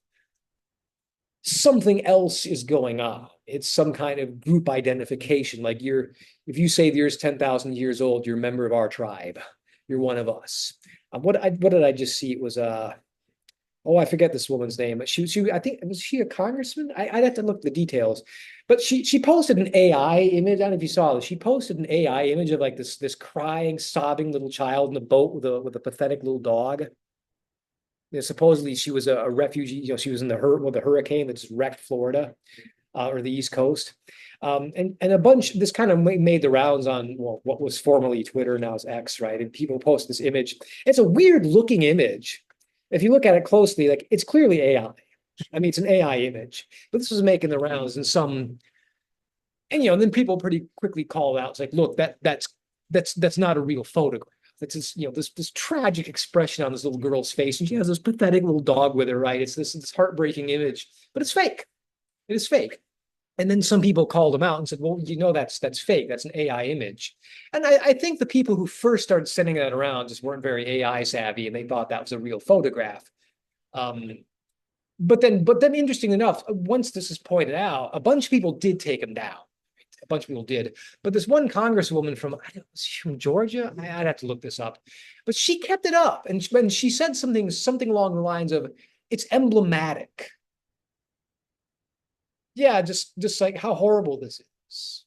something else is going on. It's some kind of group identification. Like if you say the Earth's 10,000 years old, you're a member of our tribe. You're one of us. What did I just see? It was I forget this woman's name. But she I think, was she a congressman? I'd have to look at the details. But she posted an AI image. I don't know if you saw this. She posted an AI image of like this crying, sobbing little child in a boat with a pathetic little dog. Supposedly she was a refugee. She was in the hurricane that just wrecked Florida or the East Coast. And a bunch, this kind of made the rounds on what was formerly Twitter, now is X, right? And people post this image. It's a weird looking image. If you look at it closely, like it's clearly AI. I mean, it's an AI image, but this was making the rounds and then people pretty quickly called out. It's like, look, that's not a real photograph. It's this tragic expression on this little girl's face, and she has this pathetic little dog with her, right? It's this heartbreaking image, but it's fake. It is fake. And then some people called him out and said, well, that's fake. That's an AI image. And I think the people who first started sending that around just weren't very AI savvy, and they thought that was a real photograph. But then interesting enough, once this is pointed out, a bunch of people did take him down. A bunch of people did, but this one congresswoman from, I don't know, was she from Georgia? I'd have to look this up, but she kept it up, and when she said something along the lines of, "It's emblematic." Yeah, just like how horrible this is,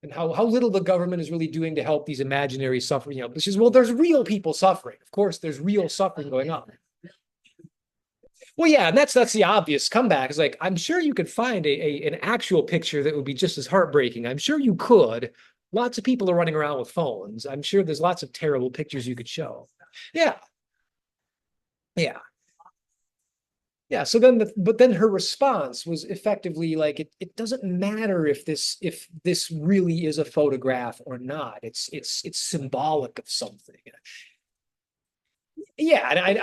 and how little the government is really doing to help these imaginary suffering. Which is, well, there's real people suffering. Of course, there's real suffering going on. Well, yeah, and that's the obvious comeback. Is like, I'm sure you could find an actual picture that would be just as heartbreaking. I'm sure you could. Lots of people are running around with phones. I'm sure there's lots of terrible pictures you could show. Yeah, yeah. Yeah, so but then her response was effectively like, it doesn't matter if this really is a photograph or not. It's symbolic of something. Yeah, and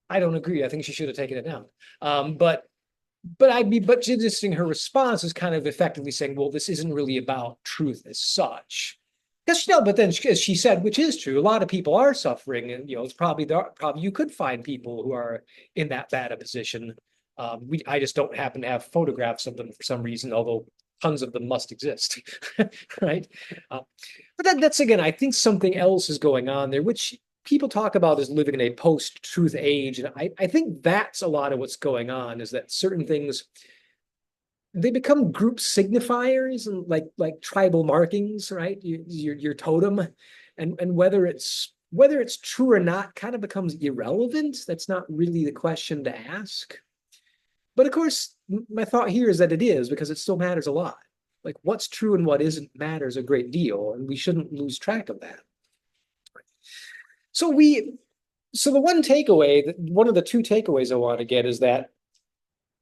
I don't agree. I think she should have taken it down. But just interesting, her response is kind of effectively saying, well, this isn't really about truth as such. Because but then as she said, which is true, a lot of people are suffering, and it's probably you could find people who are in that bad a position. I just don't happen to have photographs of them for some reason, although tons of them must exist, right? But that's again, I think something else is going on there, which people talk about as living in a post-truth age, and I think that's a lot of what's going on, is that certain things, they become group signifiers and like tribal markings, right? Your totem, and whether it's true or not kind of becomes irrelevant. That's not really the question to ask. But of course, my thought here is that it is, because it still matters a lot. Like, what's true and what isn't matters a great deal, and we shouldn't lose track of that. So the one of the two takeaways I want to get is that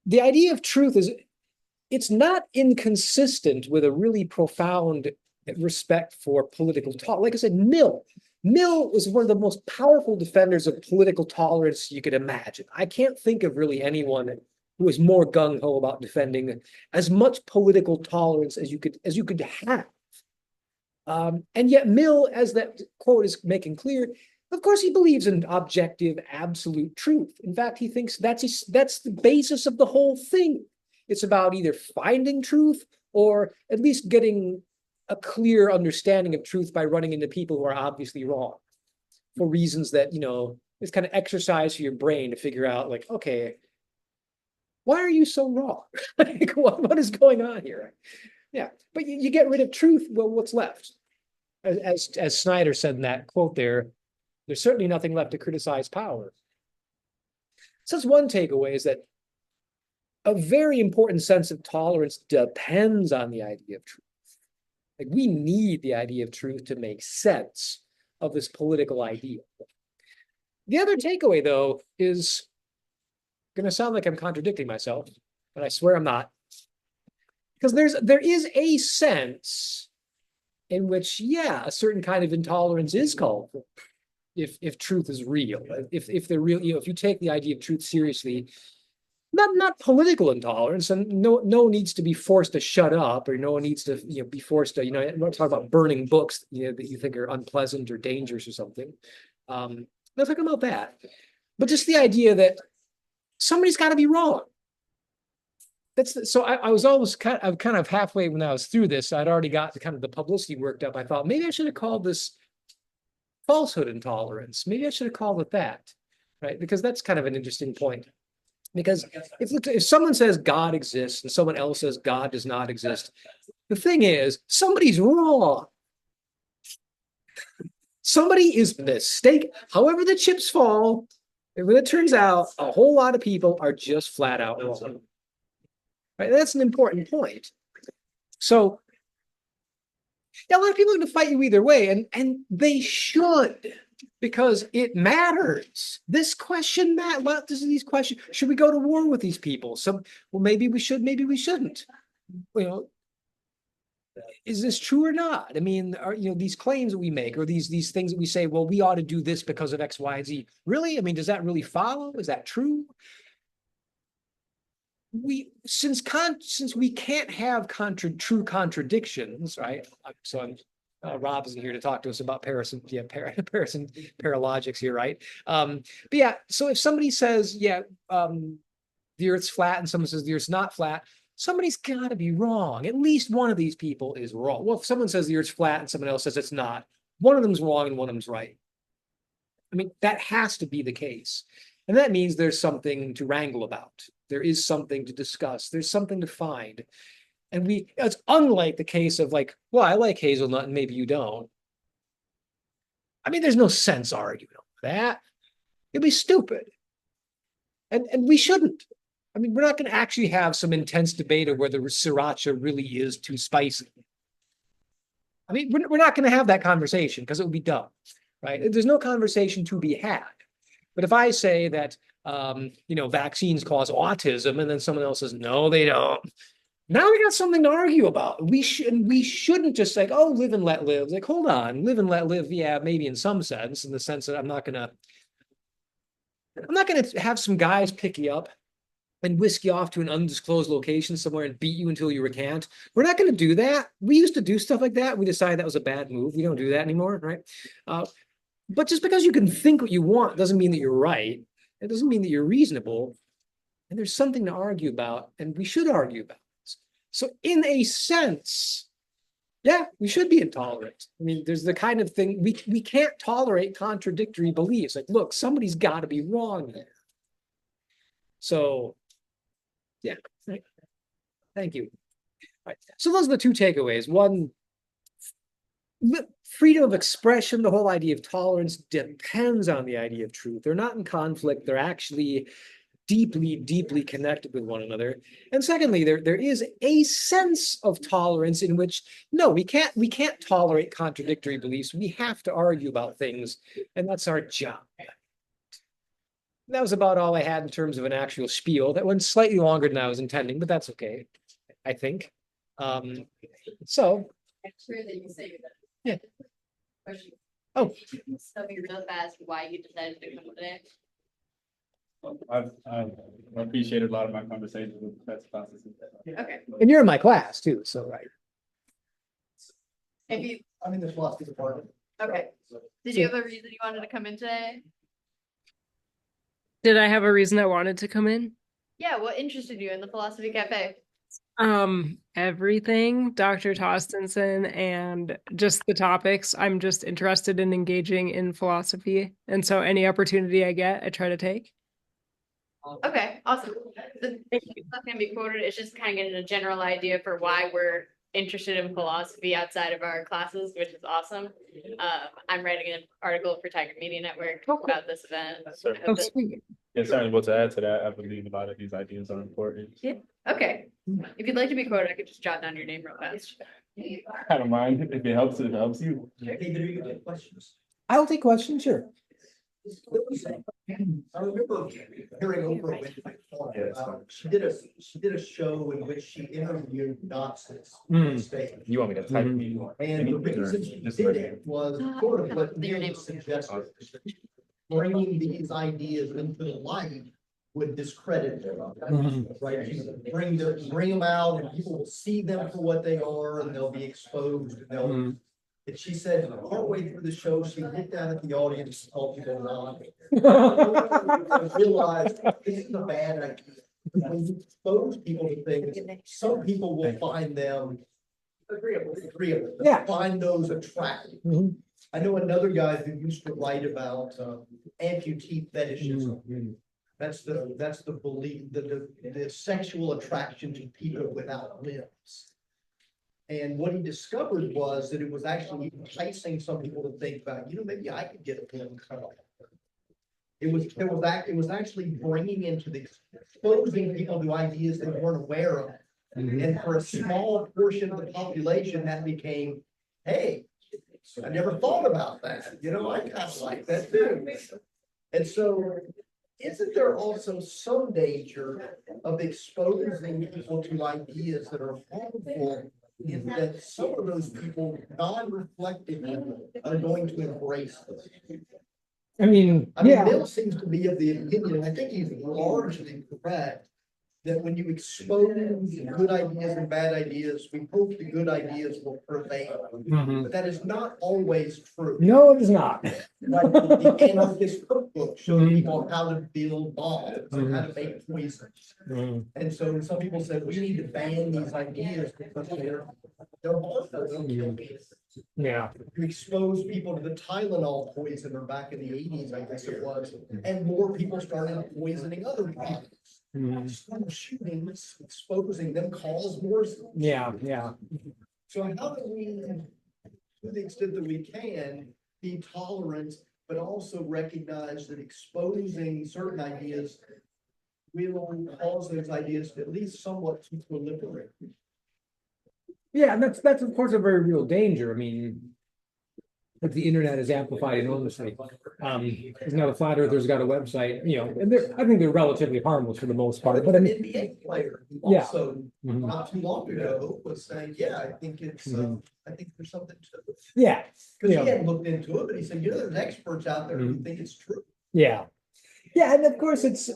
the idea of truth is, it's not inconsistent with a really profound respect for political talk. Like I said, Mill was one of the most powerful defenders of political tolerance you could imagine. I can't think of really anyone who was more gung-ho about defending as much political tolerance as you could have. And yet Mill, as that quote is making clear, of course, he believes in objective, absolute truth. In fact, he thinks that's the basis of the whole thing. It's about either finding truth or at least getting a clear understanding of truth by running into people who are obviously wrong for reasons that, it's kind of exercise for your brain to figure out, like, okay, why are you so wrong? Like, what is going on here? Yeah, but you get rid of truth, well, what's left? As Snyder said in that quote there's certainly nothing left to criticize power. So that's one takeaway, is that a very important sense of tolerance depends on the idea of truth. Like, we need the idea of truth to make sense of this political idea. The other takeaway, though, is going to sound like I'm contradicting myself, but I swear I'm not. Because there is a sense in which, yeah, a certain kind of intolerance is called for if truth is real. If they're real, if you take the idea of truth seriously, not political intolerance, and no needs to be forced to shut up, or no one needs to be forced to, I'm not talking about burning books that you think are unpleasant or dangerous or something. I'm not talking about that, but just the idea that somebody's got to be wrong. So I was almost kind of halfway when I was through this. I'd already got kind of the publicity worked up. I thought maybe I should have called this falsehood intolerance. Maybe I should have called it that, right? Because that's kind of an interesting point. Because if someone says God exists and someone else says God does not exist, the thing is, somebody's wrong. Somebody is mistaken. However the chips fall, when it turns out a whole lot of people are just flat out wrong. Right? That's an important point. So, yeah, a lot of people are going to fight you either way, and they should, because it matters. This question matters. These questions: should we go to war with these people? Well, maybe we should, maybe we shouldn't. Is this true or not? I mean, are these claims that we make, or these things that we say, well, we ought to do this because of X, Y, and Z. Really? I mean, does that really follow? Is that true? Since we can't have true contradictions, right? So Rob isn't here to talk to us about paralogics here, right? But yeah, so if somebody says, the Earth's flat, and someone says the Earth's not flat, somebody's got to be wrong. At least one of these people is wrong. Well, if someone says the earth's flat and someone else says it's not, one of them's wrong and one of them's right. I mean, that has to be the case. And that means there's something to wrangle about. There is something to discuss. There's something to find. And it's unlike the case of like, well, I like hazelnut and maybe you don't. I mean, there's no sense arguing over that. It'd be stupid. And we shouldn't. I mean, we're not going to actually have some intense debate of whether sriracha really is too spicy. I mean, we're not going to have that conversation because it would be dumb, right? There's no conversation to be had. But if I say that, vaccines cause autism, and then someone else says, no, they don't. Now we got something to argue about. We shouldn't just say, oh, live and let live. Like, hold on, live and let live. Yeah, maybe in some sense, in the sense that I'm not gonna have some guys pick you up and whisk you off to an undisclosed location somewhere and beat you until you recant. We're not going to do that. We used to do stuff like that. We decided that was a bad move. We don't do that anymore, right? But just because you can think what you want doesn't mean that you're right. It doesn't mean that you're reasonable. And there's something to argue about, and we should argue about. So in a sense, yeah, we should be intolerant. I mean, there's the kind of thing, we can't tolerate contradictory beliefs. Like, look, somebody's got to be wrong there. So, yeah, thank you. All right. So those are the two takeaways. One, freedom of expression, the whole idea of tolerance depends on the idea of truth. They're not in conflict. They're actually deeply, deeply connected with one another. And secondly, there is a sense of tolerance in which, no, we can't tolerate contradictory beliefs. We have to argue about things, and that's our job. That was about all I had in terms of an actual spiel. That went slightly longer than I was intending, but that's okay, I think. So. It's true that you say that. Yeah. Question. Oh. Tell me real fast why you decided to come today. I've appreciated a lot of my conversations with Professor Tostenson. Okay. And you're in my class too, so right. If you, I'm in the philosophy department. okay. Did you have a reason you wanted to come in today? Did I have a reason I wanted to come in? Yeah, what interested you in the Philosophy Cafe? Everything, Dr. Tostenson, and just the topics. I'm just interested in engaging in philosophy. And so any opportunity I get, I try to take. Okay, awesome. It's not gonna be quoted, it's just kind of getting a general idea for why we're interested in philosophy outside of our classes, which is awesome. I'm writing an article for Tiger Media Network about this event. Sure. Oh, sweet. Yeah, certainly. Well, to add to that, I believe a lot of these ideas are important. Yeah, okay. If you'd like to be quoted, I could just jot down your name real fast. I don't mind if it helps. It helps you. Questions. I'll take questions, sure. I remember hearing Oprah Winfrey. She did a show in which she interviewed Nazis. in Spain. You want me to type? And the reason she did it was sort of what Your Neil name. suggested. Bringing these ideas into the light would discredit them. Right? She would bring them out and people will see them for what they are and they'll be exposed and they'll. And she said, partway through the show, she looked down at the audience and told people not. I realized this is a bad idea. When you expose people to things, some people will find them agreeable. Yeah. Find those attractive. Mhm. I know another guy who used to write about amputee fetishism. That's the belief, the sexual attraction to people without limbs. And what he discovered was that it was actually enticing some people to think about, maybe I could get a limb cut off. It was actually bringing into the exposing people to ideas they weren't aware of. And for a small portion of the population, that became, hey, I never thought about that. I kind of like that too. And so, isn't there also some danger of exposing people to ideas that are harmful? In that some of those people, non-reflective, are going to embrace them. I mean, Bill seems to be of the opinion, and I think he's largely correct, that when you expose good ideas and bad ideas, we hope the good ideas will prevail. But that is not always true. No, it is not. Like the anarchist cookbook showing people how to build bombs and how to make poisons. And so some people said, we need to ban these ideas because they're harmful, they'll kill people. Yeah. You expose people to the Tylenol poisoner back in the 80s, I guess it was, and more people started poisoning other people. School shootings, exposing them cause more. Yeah, yeah. So how do we, to the extent that we can, be tolerant, but also recognize that exposing certain ideas will cause those ideas to at least somewhat to proliferate? Yeah, and that's of course a very real danger. I mean, like the internet is amplified enormously. There's now the flat earthers got a website, you know, and I think they're relatively harmless for the most part. But I An mean, NBA player who Yeah. also not too long ago was saying, yeah, I think it's, I think there's something to it. yeah, Because he Yeah. hadn't looked into it, but he said, you know, there's experts out there who think it's true. yeah, and of course it's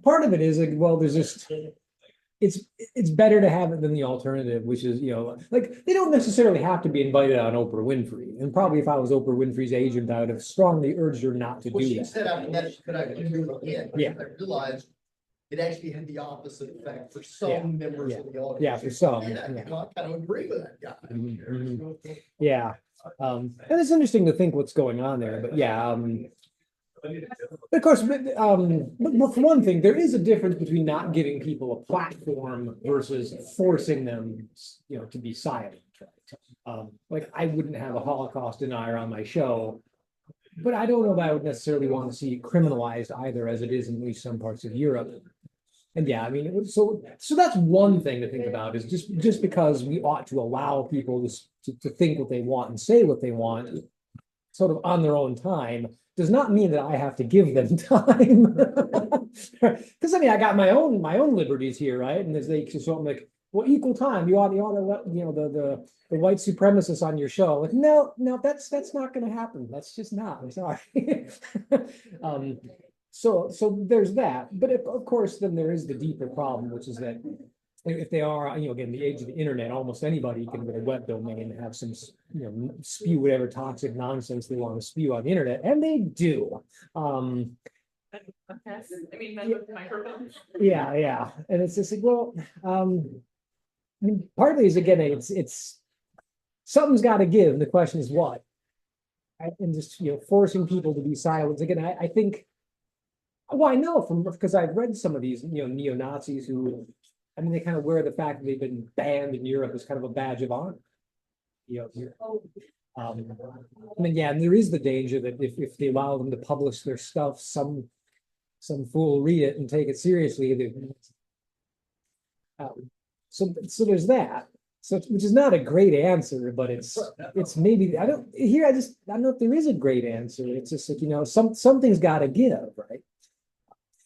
part of it is like, well, there's just it's better to have it than the alternative, which is, you know, like they don't necessarily have to be invited on Oprah Winfrey. And probably if I was Oprah Winfrey's agent, I would have strongly urged her not to Well, do she that. said after that, she could actually do it again. Yeah. I realized it actually had the opposite effect for some Yeah. members of the audience. Yeah, for some, Yeah, yeah. you know, I kind of agree with that guy. Yeah. And it's interesting to think what's going on there, but yeah, of course, but for one thing, there is a difference between not giving people a platform versus forcing them, you know, to be silent. Right? Like I wouldn't have a Holocaust denier on my show, but I don't know that I would necessarily want to see it criminalized either, as it is in at least some parts of Europe. And yeah, I mean, so that's one thing to think about, is just because we ought to allow people to think what they want and say what they want, sort of on their own time, does not mean that I have to give them time. Because I mean, I got my own liberties here, right? And as they so I'm like, well, equal time. You ought to let, you know, the white supremacists on your show. Like, no, that's not going to happen. That's just not. I'm sorry. So there's that. But of course, then there is the deeper problem, which is that if they are, you know, again, the age of the internet, almost anybody can get a web domain and have some, you know, spew whatever toxic nonsense they want to spew on the internet, and they do. Yes, I mean, that's with microphones. Yeah, and it's just like, well, I mean, partly is again, it's something's got to give. The question is what, and just, you know, forcing people to be silent again. I think, well, I know because I've read some of these, you know, neo-Nazis who, I mean, they kind of wear the fact that they've been banned in Europe as kind of a badge of honor. You know, I mean, yeah, and there is the danger that if they allow them to publish their stuff, some fool will read it and take it seriously. So there's that. So which is not a great answer, but it's maybe I don't know if there is a great answer. It's just like, you know, something's got to give, right?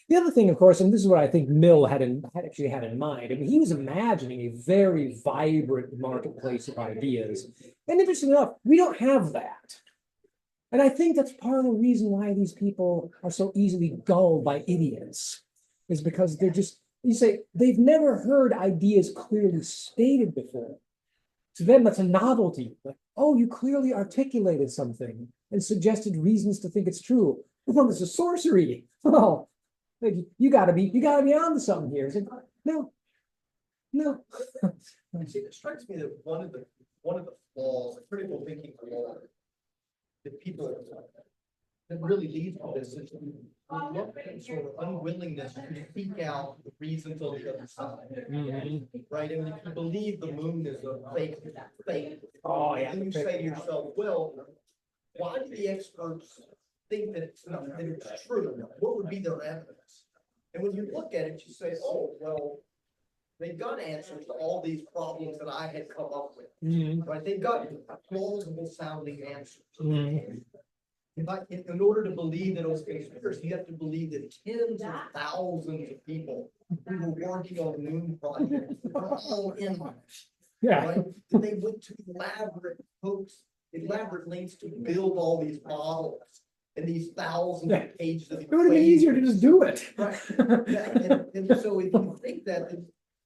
The other thing, of course, and this is what I think Mill had actually had in mind. I mean, he was imagining a very vibrant marketplace of ideas. And interesting enough, we don't have that. And I think that's part of the reason why these people are so easily gulled by idiots, is because they're just, you say, they've never heard ideas clearly stated before. To them, that's a novelty. Like, oh, you clearly articulated something and suggested reasons to think it's true. Well, this is sorcery. Oh. Like, you gotta be onto something here. It's like, no. See, it strikes me that one of the flaws, the critical thinking flaw that people that really leads to this is sort of unwillingness to seek out the reasons on the other side. Right? And if you believe the moon is a fake, Oh yeah. then you say to yourself, well, why do the experts think that it's not, that it's true? What would be their evidence? And when you look at it, you say, oh, well, they've got answers to all these problems that I had come up with. Right? They've got plausible sounding answers. In order to believe that it was conspiracy, you have to believe that tens of thousands of people who were working on the moon project were all in on it. Yeah. Right? That they went to elaborate lengths to build all these models. and these thousands Yeah. of pages of. It would have been easier to just do it. Right. Yeah, and so if you think that,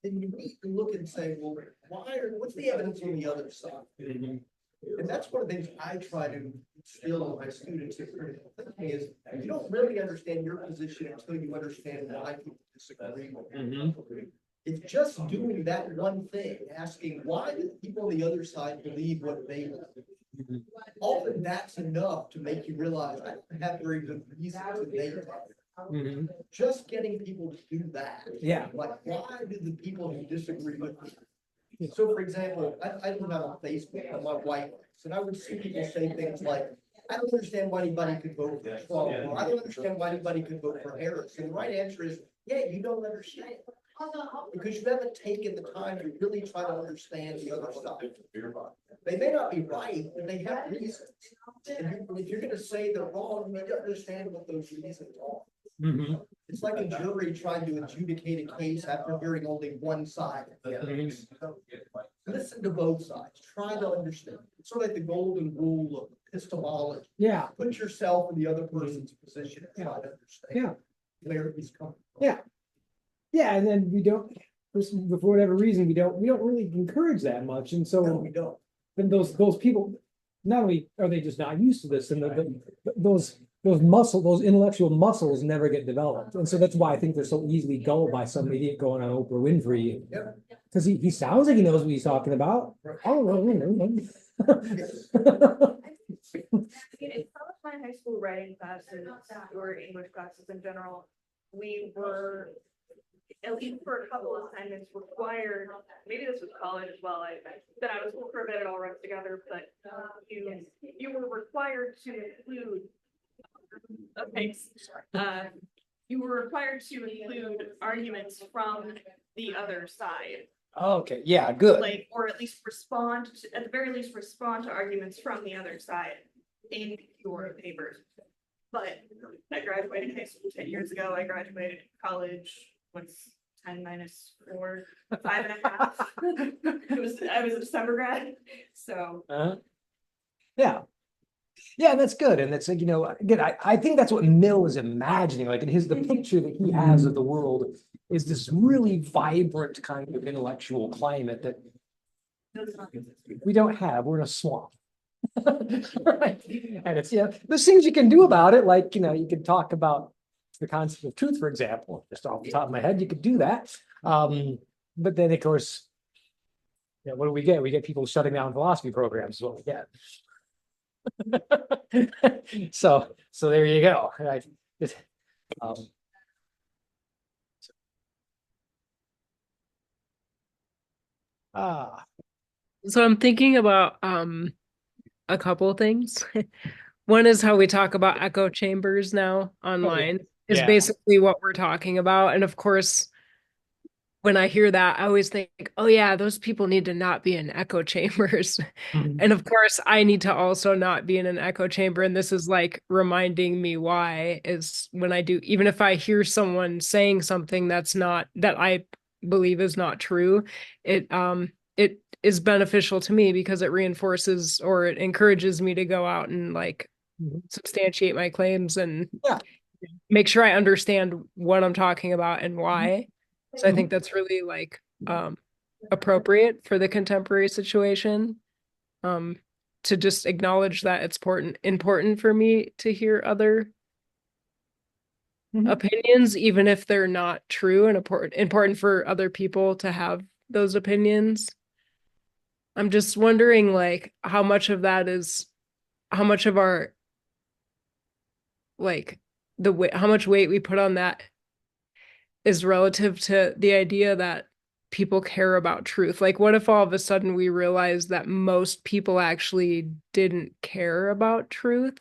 then you need to look and say, well, what's the evidence on the other side? And that's one of the things I try to instill in my students in critical thinking is you don't really understand your position until you understand why people disagree with you. It's just doing that one thing, asking why do people on the other side believe what they believe. Often that's enough to make you realize I don't have very good reason to make that. Just getting people to do that. Yeah. Like, why do the people who disagree with me? So for example, I live out on Facebook on my white likes, and I would see people say things like, I don't understand why anybody could vote for Trump, or I don't understand why anybody could vote for Harris. And the right answer is, yeah, you don't understand. Because you haven't taken the time to really try to understand the other side. They may not be right, but they have reasons. And if you're gonna say they're wrong, you need to understand what those reasons are. It's like a jury trying to adjudicate a case after hearing only one side of the evidence. Listen to both sides, try to understand. It's sort of like the golden rule of epistemology. Yeah. Put yourself in the other person's position and try to understand where he's coming from. Yeah. Yeah, and then we don't, for whatever reason, we don't really encourage that much, and No, so we don't. then those people, not only are they just not used to this, and those intellectual muscles never get developed, and so that's why I think they're so easily gulled by some idiot going on Oprah Winfrey, Yep. because he sounds like he knows what he's talking about. In some of my high school writing classes or English classes in general, we were, at least for a couple of assignments, required, maybe this was college as well, I've been out of school for a bit, it all runs together, but you were required to include, thanks, you were required to include arguments from the other side. Okay, yeah, good. Like, or at least respond to, at the very least, respond to arguments from the other side in your papers. But I graduated high school 10 years ago. I graduated college. What's 10 minus 4? 5.5. I was a December grad. So Yeah. Yeah, that's good. And that's like, again, I think that's what Mill is imagining. Like the picture that he has of the world is this really vibrant kind of intellectual climate that we don't have. We're in a swamp. Right. And it's, there's things you can do about it. Like, you can talk about the concept of truth, for example, just off the top of my head, you could do that. But then of course, what do we get? We get people shutting down philosophy programs is what we get. So there you go. Right. So I'm thinking about a couple of things. One is how we talk about echo chambers now online is Yeah. basically what we're talking about. And of course, when I hear that, I always think, oh yeah, those people need to not be in echo chambers. And of course, I need to also not be in an echo chamber. And this is like reminding me why is when I do, even if I hear someone saying something that I believe is not true, it is beneficial to me because it reinforces or it encourages me to go out and like substantiate my claims and make sure I understand what I'm talking about and why. So I think that's really like appropriate for the contemporary situation. To just acknowledge that it's important for me to hear other opinions, even if they're not true, and important for other people to have those opinions. I'm just wondering like how much of our like how much weight we put on that is relative to the idea that people care about truth. Like, what if all of a sudden we realize that most people actually didn't care about truth?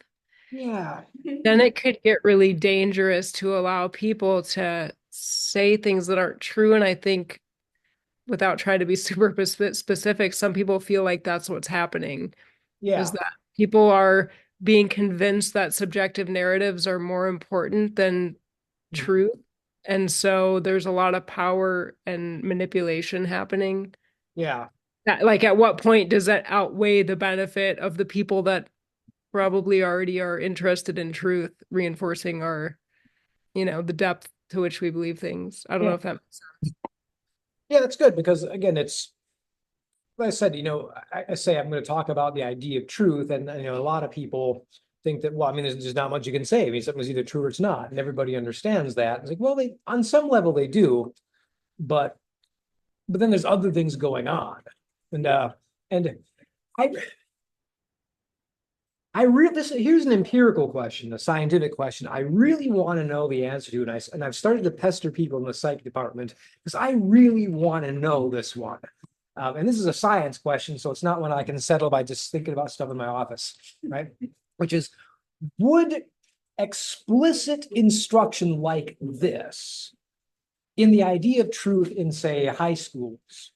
Yeah. Then it could get really dangerous to allow people to say things that aren't true. And I think, without trying to be super specific, some people feel like that's what's happening. Yeah. Is that people are being convinced that subjective narratives are more important than truth. And so there's a lot of power and manipulation happening. Yeah. Like, at what point does that outweigh the benefit of the people that probably already are interested in truth, reinforcing our, the depth to which we believe things. I don't know Yeah. if that makes sense. Yeah, that's good because again, it's like I said, I say I'm going to talk about the idea of truth, and a lot of people think that, well, I mean, there's just not much you can say. I mean, something's either true or it's not, and everybody understands that. It's like, well, they on some level they do, but then there's other things going on, and I here's an empirical question, a scientific question. I really want to know the answer to, and I've started to pester people in the psych department because I really want to know this one. And this is a science question, so it's not one I can settle by just thinking about stuff in my office, right? Which is, would explicit instruction like this in the idea of truth in, say, high schools,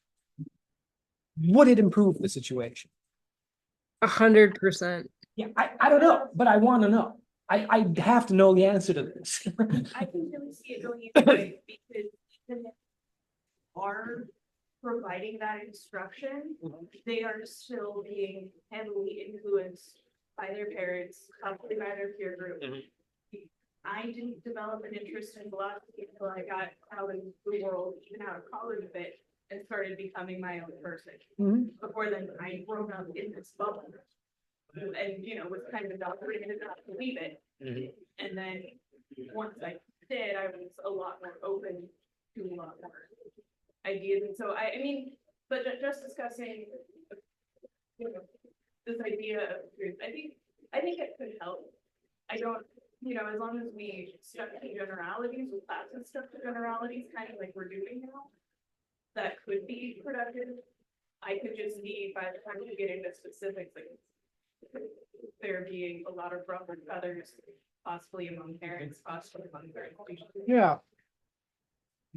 would it improve the situation? 100%. Yeah, I don't know, but I want to know. I have to know the answer to this. I can really see it going either way because even if they are providing that instruction, they are still being heavily influenced by their parents, probably by their peer group. I didn't develop an interest in philosophy until I got out in the world, even out of college a bit, and started becoming my own person. Before then, I grew up in this bubble. And was kind of indoctrinated not to believe it. And then once I did, I was a lot more open to a lot more ideas. And so I mean, but just discussing this idea of truth, I think it could help. I don't, as long as we stuck to generalities, with classes stuck to generalities, kind of like we're doing now, that could be productive. I could just see by the time we get into specifics, like there being a lot of ruffled feathers, possibly among parents, possibly among their institutions. Yeah.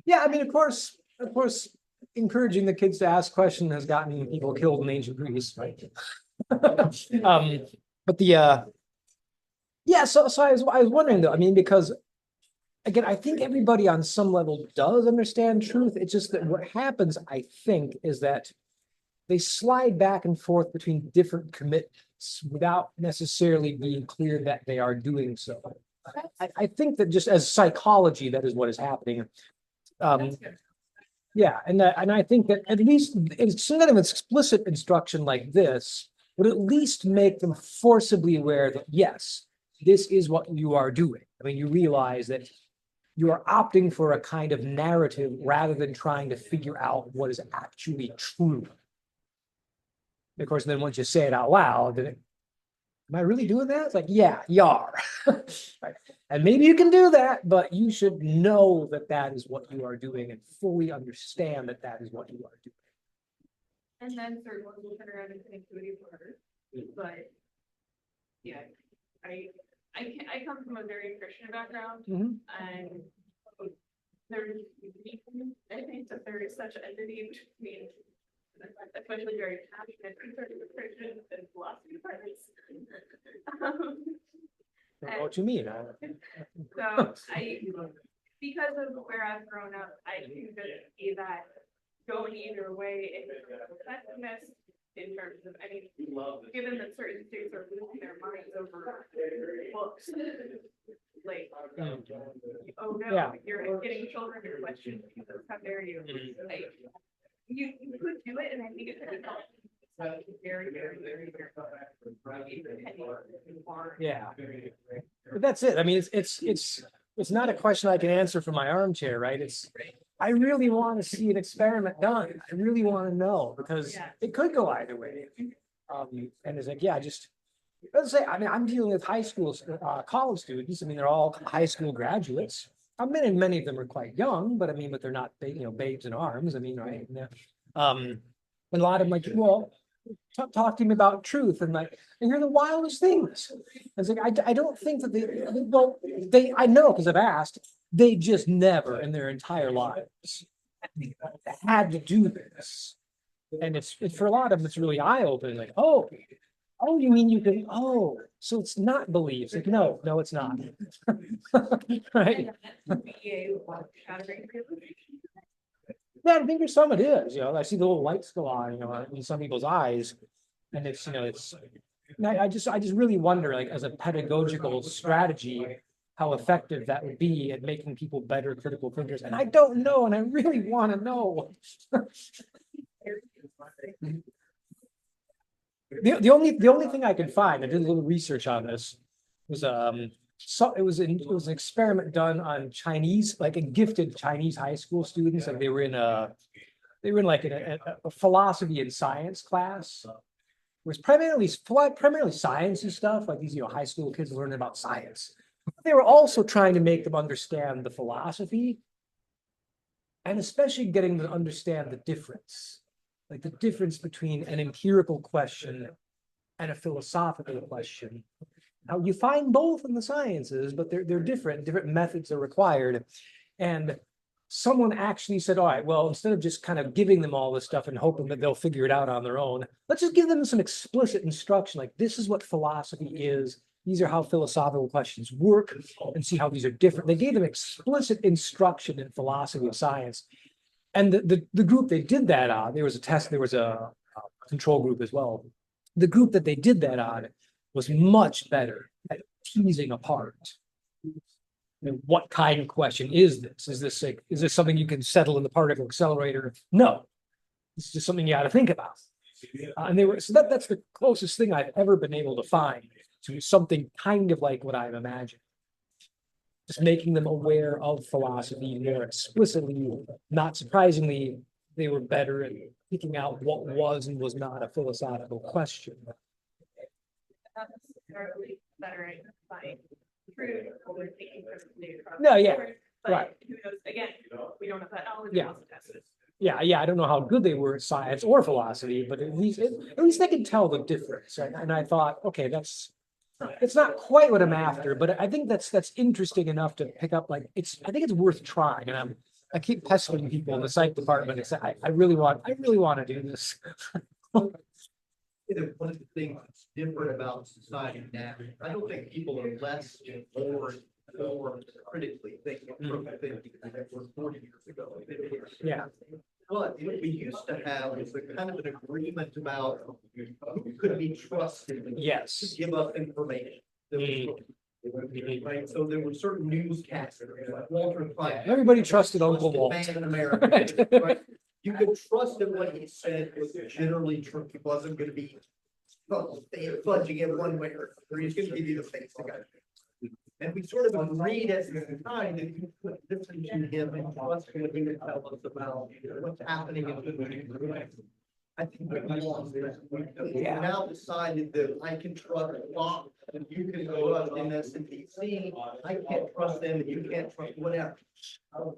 Yeah, I mean, of course, encouraging the kids to ask questions has gotten people killed in ancient Greece, right? But yeah, so I was wondering though, I mean, because again, I think everybody on some level does understand truth. It's just that what happens, I think, is that they slide back and forth between different commitments without necessarily being clear that they are doing so. I think that just as psychology, that is what is happening. Yeah, and I think that at least some kind of explicit instruction like this would at least make them forcibly aware that, yes, this is what you are doing. I mean, you realize that you are opting for a kind of narrative rather than trying to figure out what is actually true. Of course, then once you say it out loud, then am I really doing that? It's like, yeah, you are. Right. And maybe you can do that, but you should know that that is what you are doing and fully understand that that is what you are doing. And then certain ones will turn around and think to it even harder. But yeah, I come from a very Christian background, and there's I think that there is such an entity between, especially very passionate conservative Christians and philosophy departments. I know what you mean. So because of where I've grown up, I can just see that going either way in terms of effectiveness, in terms of given that certain states are losing their minds over books, like, oh no, Yeah. you're getting children to question because how dare you? Like, you could do it, and I think it could help. Very, very, very, Yeah, but that's it. I mean, it's not a question I can answer from my armchair, right? I really want to see an experiment done. I really want to know because it could go either way. And it's like, yeah, let's say, I mean, I'm dealing with high school, college students. I mean, they're all high school graduates. I mean, many of them are quite young, but they're not, babes in arms. I mean, right? And a lot of them like, well, talk to me about truth, and hear the wildest things. It's like, I don't think that I know because I've asked, they just never in their entire lives had to do this. And it's for a lot of them, it's really eye-opening, like, oh, you mean you can, so it's not beliefs. Like, no, it's not. Right? Yeah, I think for some it is, I see the little lights go on, in some people's eyes. And it's I just really wonder, like, as a pedagogical strategy, how effective that would be at making people better critical thinkers. And I don't know, and I really want to know. The only thing I could find, I did a little research on this, was it was an experiment done on Chinese, like a gifted Chinese high school students, and they were in like a philosophy and science class. It was primarily science and stuff, like these, high school kids learning about science. They were also trying to make them understand the philosophy, and especially getting them to understand the difference, like the difference between an empirical question and a philosophical question. Now, you find both in the sciences, but they're different methods are required. And someone actually said, all right, well, instead of just kind of giving them all this stuff and hoping that they'll figure it out on their own, let's just give them some explicit instruction, like this is what philosophy is. These are how philosophical questions work, and see how these are different. They gave them explicit instruction in philosophy of science. And the group they did that on, there was a control group as well. The group that they did that on was much better at teasing apart, what kind of question is this? Is this something you can settle in the particle accelerator? No, it's just something you got to think about. That's the closest thing I've ever been able to find to something kind of like what I've imagined. Just making them aware of philosophy more explicitly. Not surprisingly, they were better at picking out what was and was not a philosophical question. Not necessarily better at finding truth or thinking critically across No, the yeah, board, but right. who knows, again, we don't have that knowledge. Yeah. Also test it. Yeah, I don't know how good they were at science or philosophy, but at least they could tell the difference. And I thought, okay, it's not quite what I'm after, but I think that's interesting enough to pick up. Like I think it's worth trying. And I keep pestering people in the psych department and say, I really want to do this. One of the things that's different about society now, I don't think people are less informed or critically thinking from the thinking that were 40 years ago. Yeah. But what we used to have was a kind of an agreement about who could be trusted to Yes. give us information. Right, so there were certain newscasters like Walter Clyde. Everybody trusted Uncle Walt. Man in America, right? You could trust that what he said was generally true. He wasn't going to be fudging it one way or another. He's going to give you the face to go. And we sort of agreed at the time that you could listen to him and trust what he would tell us about what's happening in the world. I think we lost this. We now decided that I can trust Bob and you can go up in SNDC. I can't trust them and you can't trust whatever.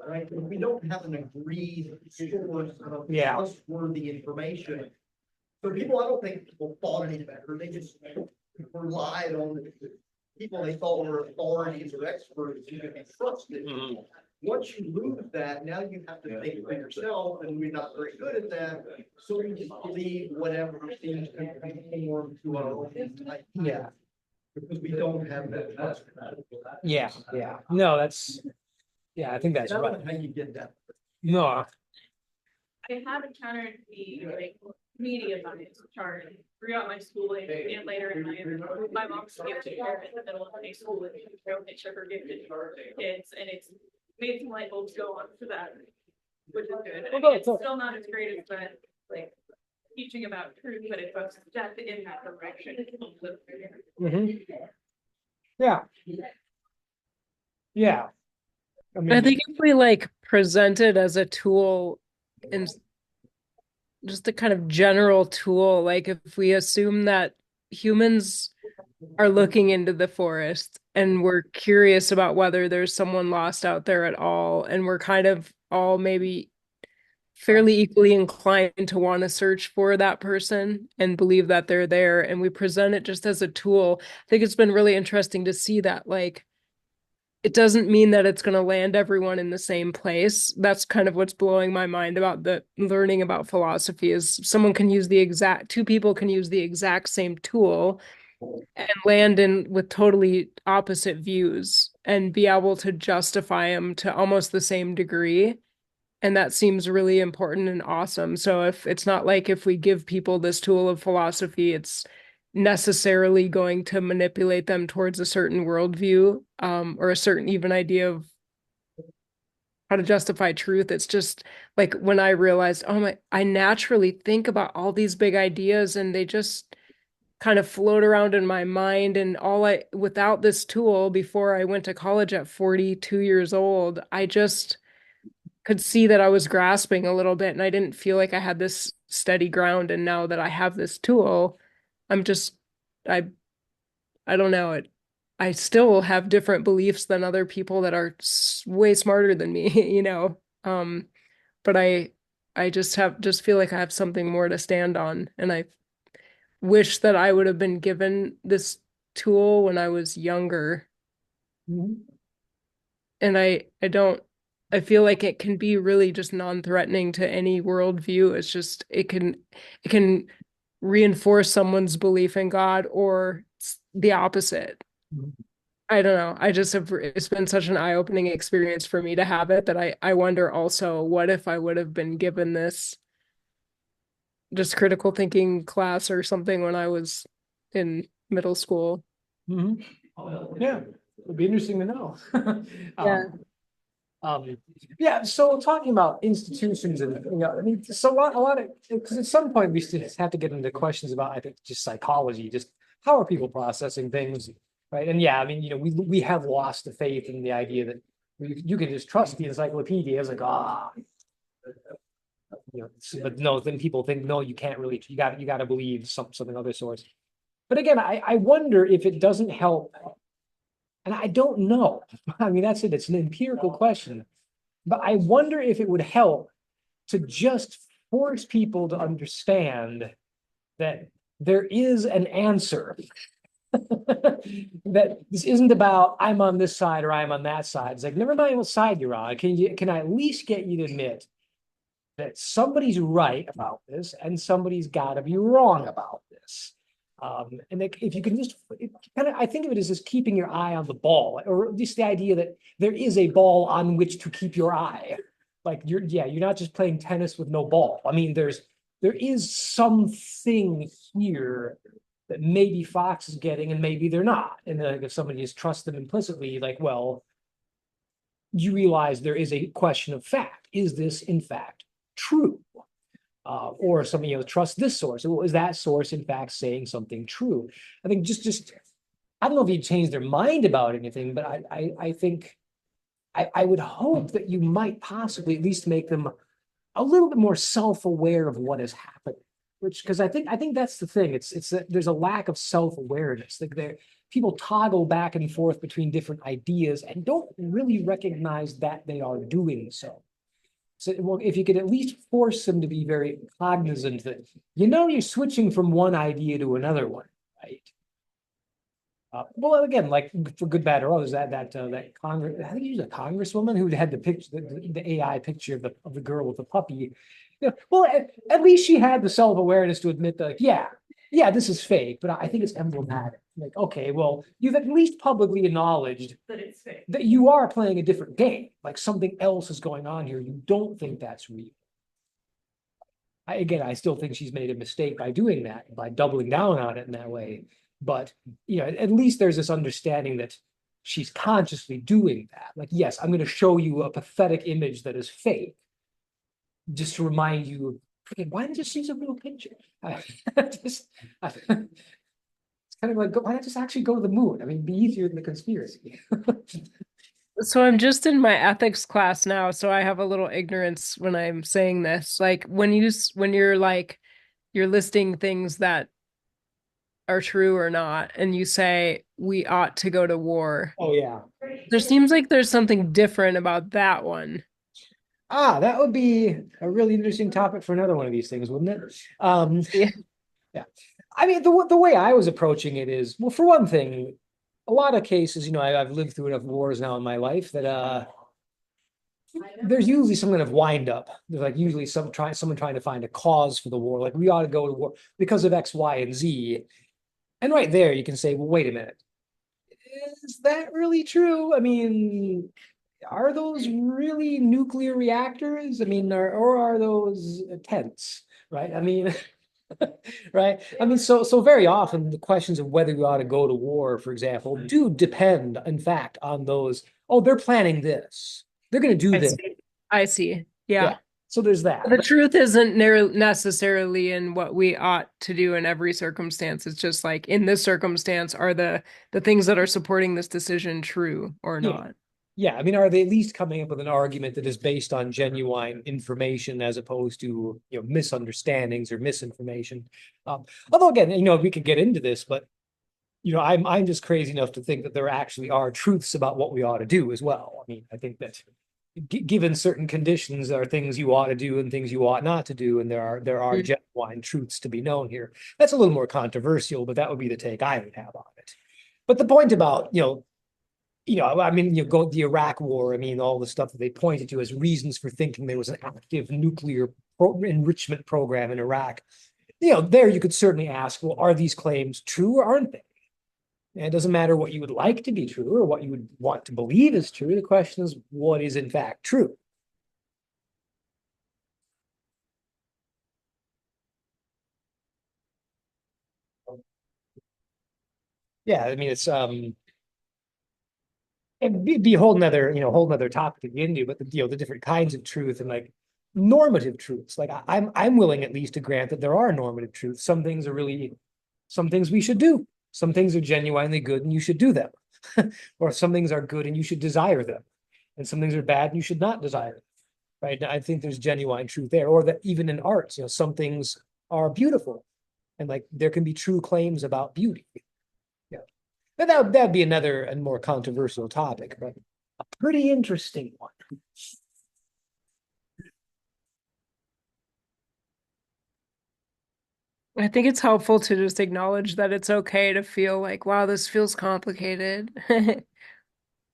Right? If we don't have an agreed source of trustworthy information. So I don't think people thought any better. They just relied on the people they thought were authorities or experts who could be trusted. Once you lose that, now you have to think for yourself, and we're not very good at that. So we just believe whatever seems to conform to our own idea. Yeah. Because we don't have that trust. Yeah. No, I think that's I don't right. know how you get that. No. I have encountered the media science chart throughout my schooling and later in my mom's gifted here in the middle of high school and show a picture of her gifted kids, and it's made some light bulbs go on for that, which is good. I mean, it's still not as great as the teaching about truth, but it goes step in that direction. Yeah. I think if we present it as a tool and just a kind of general tool, like if we assume that humans are looking into the forest and we're curious about whether there's someone lost out there at all, and we're kind of all maybe fairly equally inclined to want to search for that person and believe that they're there, and we present it just as a tool. I think it's been really interesting to see that it doesn't mean that it's going to land everyone in the same place. That's kind of what's blowing my mind about the learning about philosophy is two people can use the exact same tool and land in with totally opposite views and be able to justify them to almost the same degree. And that seems really important and awesome. So if it's not like if we give people this tool of philosophy, it's necessarily going to manipulate them towards a certain worldview, or a certain even idea of how to justify truth. It's just like when I realized, oh my, I naturally think about all these big ideas and they just kind of float around in my mind. And without this tool before I went to college at 42 years old, I just could see that I was grasping a little bit and I didn't feel like I had this steady ground. And now that I have this tool, I'm just, I, I don't know it. I still have different beliefs than other people that are way smarter than me, you know. But I just feel like I have something more to stand on, and I wish that I would have been given this tool when I was younger. Mhm. And I don't I feel like it can be really just non-threatening to any worldview. It's just it can reinforce someone's belief in God or the opposite. Mhm. I don't know. I just have it's been such an eye-opening experience for me to have it that I wonder also what if I would have been given this just critical thinking class or something when I was in middle school. Mhm. Yeah, it'd be interesting to know. Yeah. Um, yeah, so talking about institutions and, I mean, so a lot of, because at some point we still have to get into questions about, I think, just psychology, just how are people processing things, right? And yeah, I mean, we have lost the faith in the idea that you can just trust the encyclopedia. It's like, but no, then people think, no, you can't really, you got to believe something other source. But again, I wonder if it doesn't help, and I don't know. I mean, that's it. It's an empirical question. But I wonder if it would help to just force people to understand that there is an answer. That this isn't about I'm on this side or I'm on that side. It's like, never mind what side you're on. Can I at least get you to admit that somebody's right about this and somebody's got to be wrong about this? And if you can just kind of, I think of it as just keeping your eye on the ball, or just the idea that there is a ball on which to keep your eye. Like you're not just playing tennis with no ball. I mean, there is something here that maybe Fox is getting and maybe they're not. And like if somebody just trusts them implicitly, like, well, you realize there is a question of fact. Is this in fact true? Or something, trust this source. Well, is that source in fact saying something true? I think just I don't know if you change their mind about anything, but I think I would hope that you might possibly at least make them a little bit more self-aware of what has happened. Which, because I think that's the thing. It's that there's a lack of self-awareness. Like people toggle back and forth between different ideas and don't really recognize that they are doing so. So, well, if you could at least force them to be very cognizant that, you're switching from one idea to another one, right? Well, again, like for good, bad, or others, that Congress, I think he was a congresswoman who had the picture, the AI picture of the girl with the puppy. Well, at least she had the self-awareness to admit that, like, yeah, this is fake, but I think it's emblematic. Like, okay, well, you've at least publicly acknowledged That it's fake. that you are playing a different game. Like something else is going on here. You don't think that's real. I still think she's made a mistake by doing that, by doubling down on it in that way. But at least there's this understanding that she's consciously doing that. Like, yes, I'm going to show you a pathetic image that is fake, just to remind you, okay, why not just use a real picture? It's kind of like, why not just actually go to the moon? I mean, it'd be easier than the conspiracy. So I'm just in my ethics class now, so I have a little ignorance when I'm saying this. Like when you're like you're listing things that are true or not, and you say we ought to go to war. Oh yeah. There seems like there's something different about that one. That would be a really interesting topic for another one of these things, wouldn't it? Yeah. Yeah. I mean, the way I was approaching it is, well, for one thing, a lot of cases, I've lived through enough wars now in my life that there's usually some kind of wind up. There's like usually someone trying to find a cause for the war. Like we ought to go to war because of X, Y, and Z. And right there, you can say, well, wait a minute. Is that really true? I mean, are those really nuclear reactors? I mean, or are those tents? Right? I mean, Right? I mean, so very often the questions of whether we ought to go to war, for example, do depend, in fact, on those, oh, they're planning this. They're going to do I this. see. I see. Yeah. Yeah. So there's that. The truth isn't necessarily in what we ought to do in every circumstance. It's just like in this circumstance, are the things that are supporting this decision true or Yeah. not? Yeah, I mean, are they at least coming up with an argument that is based on genuine information as opposed to, misunderstandings or misinformation? Although again, we could get into this, but I'm just crazy enough to think that there actually are truths about what we ought to do as well. I mean, I think that given certain conditions, there are things you ought to do and things you ought not to do, and there are Mhm. genuine truths to be known here. That's a little more controversial, but that would be the take I would have on it. But the point about, I mean, go the Iraq War. I mean, all the stuff that they pointed to as reasons for thinking there was an active nuclear enrichment program in Iraq. There you could certainly ask, well, are these claims true or aren't they? And it doesn't matter what you would like to be true or what you would want to believe is true. The question is, what is in fact true? Yeah, I mean, it'd be a whole nother topic to get into, but the different kinds of truth and like normative truths. Like I'm willing at least to grant that there are normative truths. Some things we should do. Some things are genuinely good and you should do them. Or some things are good and you should desire them. And some things are bad and you should not desire them. Right. I think there's genuine truth there. Or that even in arts, some things are beautiful. And like there can be true claims about beauty. Yeah. But that'd be another and more controversial topic, but a pretty interesting one. I think it's helpful to just acknowledge that it's okay to feel like, wow, this feels complicated.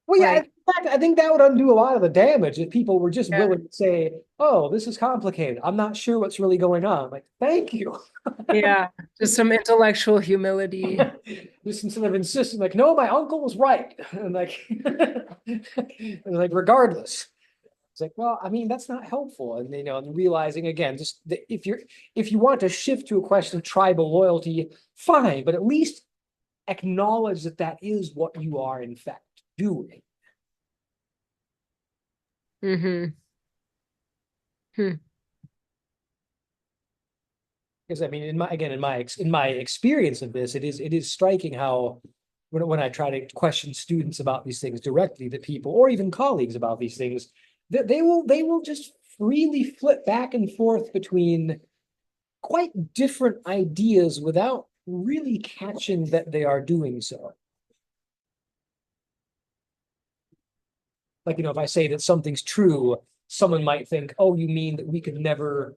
Well, yeah, in Like, fact, I think that would undo a lot of the damage if people were just yeah, willing to say, "Oh, this is complicated. I'm not sure what's really going on." Like, thank you. yeah, just some intellectual humility. Just instead of insisting, like, no, my uncle was right, and like, and like, regardless, it's like, well, I mean, that's not helpful, and and realizing again, just if you want to shift to a question of tribal loyalty, fine, but at least acknowledge that that is what you are in fact doing. Hmm. Hmm. Because I mean, in my experience of this, it is striking how when I try to question students about these things directly, that people or even colleagues about these things, that they will just freely flip back and forth between quite different ideas without really catching that they are doing so. Like, if I say that something's true, someone might think, oh, you mean that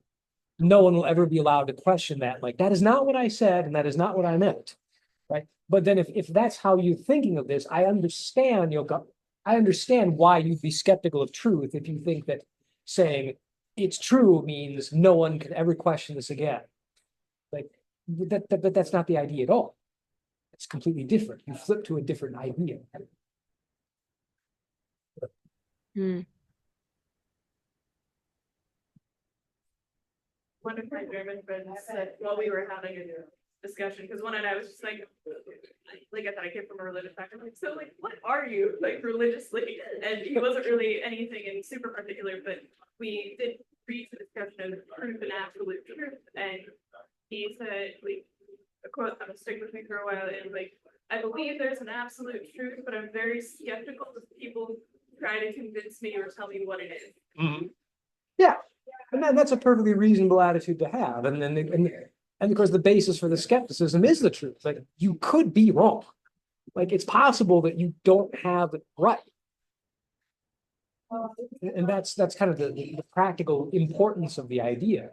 no one will ever be allowed to question that. Like, that is not what I said, and that is not what I meant. Right. But then if that's how you're thinking of this, I understand why you'd be skeptical of truth if you think that saying it's true means no one can ever question this again. Like but that's not the idea at all. It's completely different. You flip to a different idea. Hmm. One of my German friends said while we were having a discussion, because one and I was just like I thought I came from a religious background, like, so like what are you like religiously? And he wasn't really anything in super particular, but we did reach the discussion of truth and absolute truth. And he said, like, a quote that will stick with me for a while is like, I believe there's an absolute truth, but I'm very skeptical if people try to convince me or tell me what it is. Mm-hmm. Yeah, and that's a perfectly reasonable attitude to have. And of course, the basis for the skepticism is the truth. Like, you could be wrong. Like, it's possible that you don't have it right. And that's kind of the practical importance of the idea.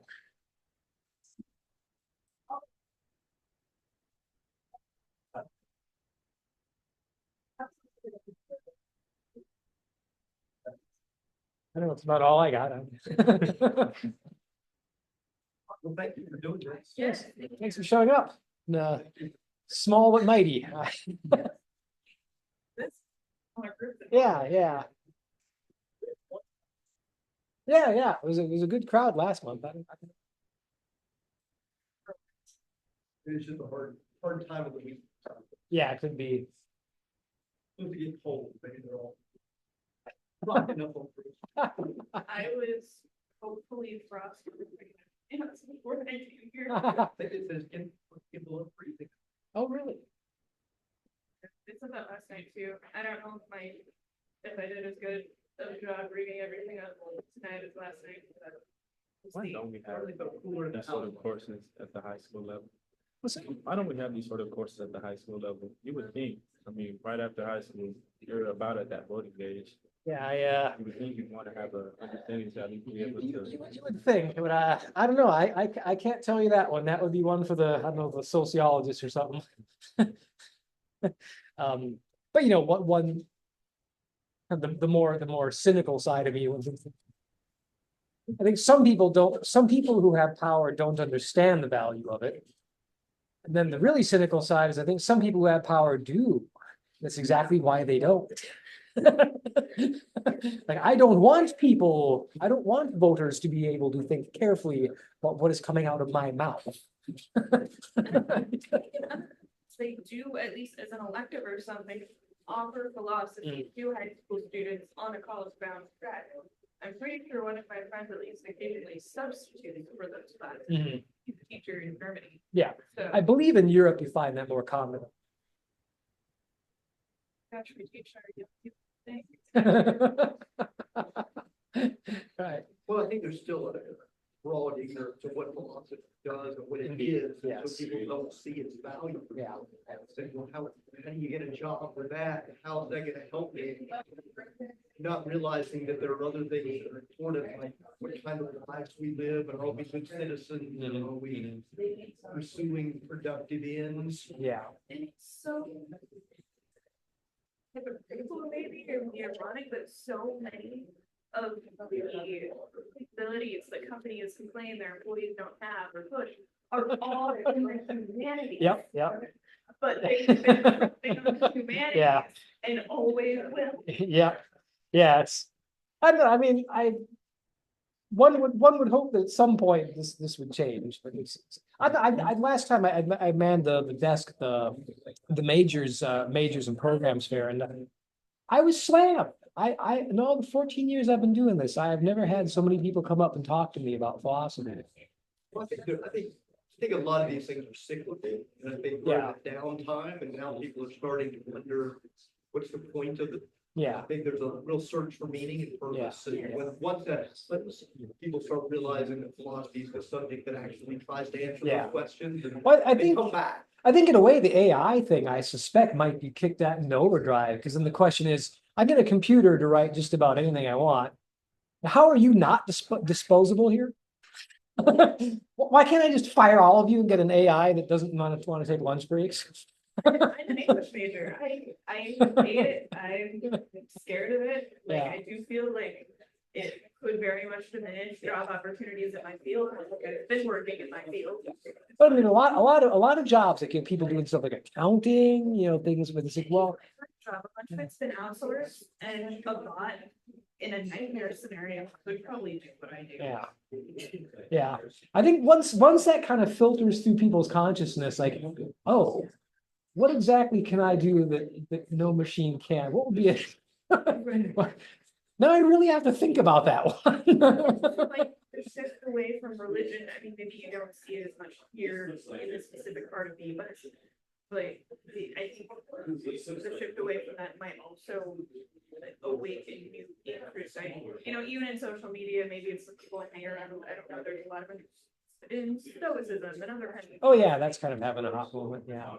I know it's about all I got. Well, thank you for doing this. Yes, thanks for showing up. Small but mighty. Yeah, yeah. Yeah, yeah. It was a good crowd last month. It's just a hard time of the week. Yeah, it could be. Supposed to get cold, maybe they're all. Not enough on fruit. I was hopefully frosted. Yes, before I came here. I think it says get below freezing. Oh, really? It's about last night too. I don't know if I did as good of a job reading everything up tonight as last night. But we'll Why see. don't we have Probably the cooler the these sort house. of courses at the high school level? What's that? Why don't we have these sort of courses at the high school level? You would think, I mean, right after high school, you're about at that voting age. Yeah, You would think you'd want to have a understanding so that you can be able to. you would think, but I don't know. I can't tell you that one. That would be one for the, I don't know, the sociologist or something. But you know, one the more cynical side of me was, I think some people who have power don't understand the value of it. And then the really cynical side is I think some people who have power do. That's exactly why they don't. Like, I don't want voters to be able to think carefully about what is coming out of my mouth. They do, at least as an elective or something, offer philosophy to high school students on a college-bound track. I'm pretty sure one of my friends at least occasionally substituted for those classes. Mhm. He's a teacher in Germany. Yeah, So, I believe in Europe you find that more common. gosh, we teach our young people things. Right. Well, I think there's still a broad ignorance of what philosophy does and what it is. and Yes. So people don't see its value. Yeah. Say, well, how do you get a job with that? How's that gonna help me? Not realizing that there are other things that are important, like what kind of lives we live, and are we good citizens, and are we pursuing productive ends? Yeah. And it's so hypocritical maybe, or ironic, but so many of the abilities that companies complain their employees don't have or push are all in the humanities. Yep. But they the humanities Yeah. and always will. Yeah. Yeah, I don't know, I mean, one would hope that at some point this would change, but last time I manned the desk, the majors and programs fair, and I was slammed. In all the 14 years I've been doing this, I have never had so many people come up and talk to me about philosophy. Well, I think a lot of these things are cyclical, and I think we're in a downtime, and now people are starting to wonder, what's the point of it? Yeah. I think there's a real search for meaning and purpose, and once people start realizing that philosophy is the subject that actually tries to answer those questions, and Well, they come back. I think in a way, the AI thing, I suspect, might be kicked out into overdrive, because then the question is, I get a computer to write just about anything I want. How are you not disposable here? Why can't I just fire all of you and get an AI that doesn't want to take lunch breaks? I'm an English major. I hate it. I'm scared of it. Like, Yeah. I do feel like it could very much diminish job opportunities in my field. Like, I've been working in my field. But I mean, a lot of jobs that get people doing stuff like accounting, things with it's like, well, Job, a bunch of it's been outsourced, and a bot in a nightmare scenario would probably do what I do. yeah. I think once that kind of filters through people's consciousness, like, oh, what exactly can I do that no machine can? What would be it? Now I really have to think about that one. Like, the shift away from religion, I mean, maybe you don't see it as much here in this specific part of me, but like, I think the shift away from that might also awaken new interest. Even in social media, maybe it's the people I hang around with, I don't know, there's a lot of interest in stoicism and other kinds of. Oh yeah, that's kind of having a hot moment, yeah.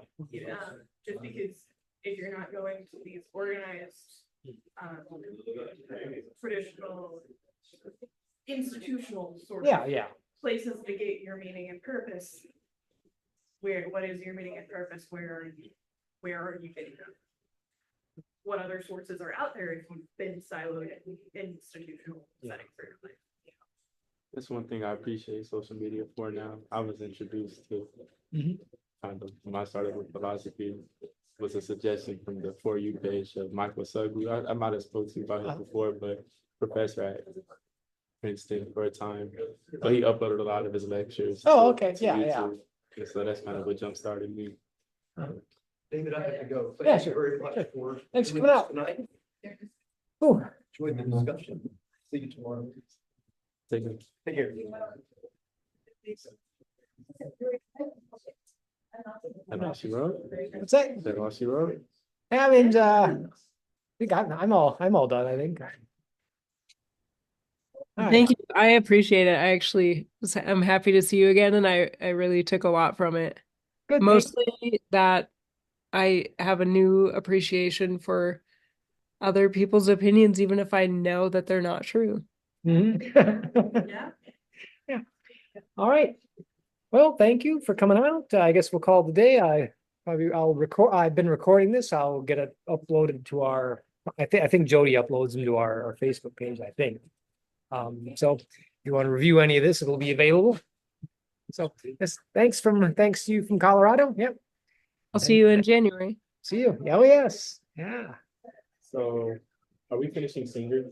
Just because if you're not going to these organized, traditional, institutional sort of Yeah. places to get your meaning and purpose. What is your meaning and purpose? Where are you getting them? What other sources are out there if you've been siloed in institutional settings for your life? That's one thing I appreciate social media for now. I was introduced to kind of when I started with philosophy was a suggestion from the For You page of Michael Suglu. I might have spoken to you about him before, but professor at Princeton for a time. But he uploaded a lot of his lectures. Oh, okay. to Yeah. YouTube. And so that's kind of what jump started me. David, I have to go. Yeah, Thank you sure, very much sure. for. Thanks for doing coming this out. tonight. Ooh. Enjoyed the discussion. See you tomorrow. Take it. Take care. That all she wrote? What's that? Is that all she wrote? I mean, I think I'm all done, I think. All right. Thank you. I appreciate it. I'm happy to see you again, and I really took a lot from it. Good, thanks. Mostly that I have a new appreciation for other people's opinions, even if I know that they're not true. Mhm. Yeah. Yeah. All right. Well, thank you for coming out. I guess we'll call it the day. I'll record. I've been recording this. I'll get it uploaded to our. I think Jody uploads them to our Facebook page. I think. So if you want to review any of this, it'll be available. So yes, thanks to you from Colorado. Yep. I'll see you in January. See you. Oh yes. Yeah. So are we finishing seniors?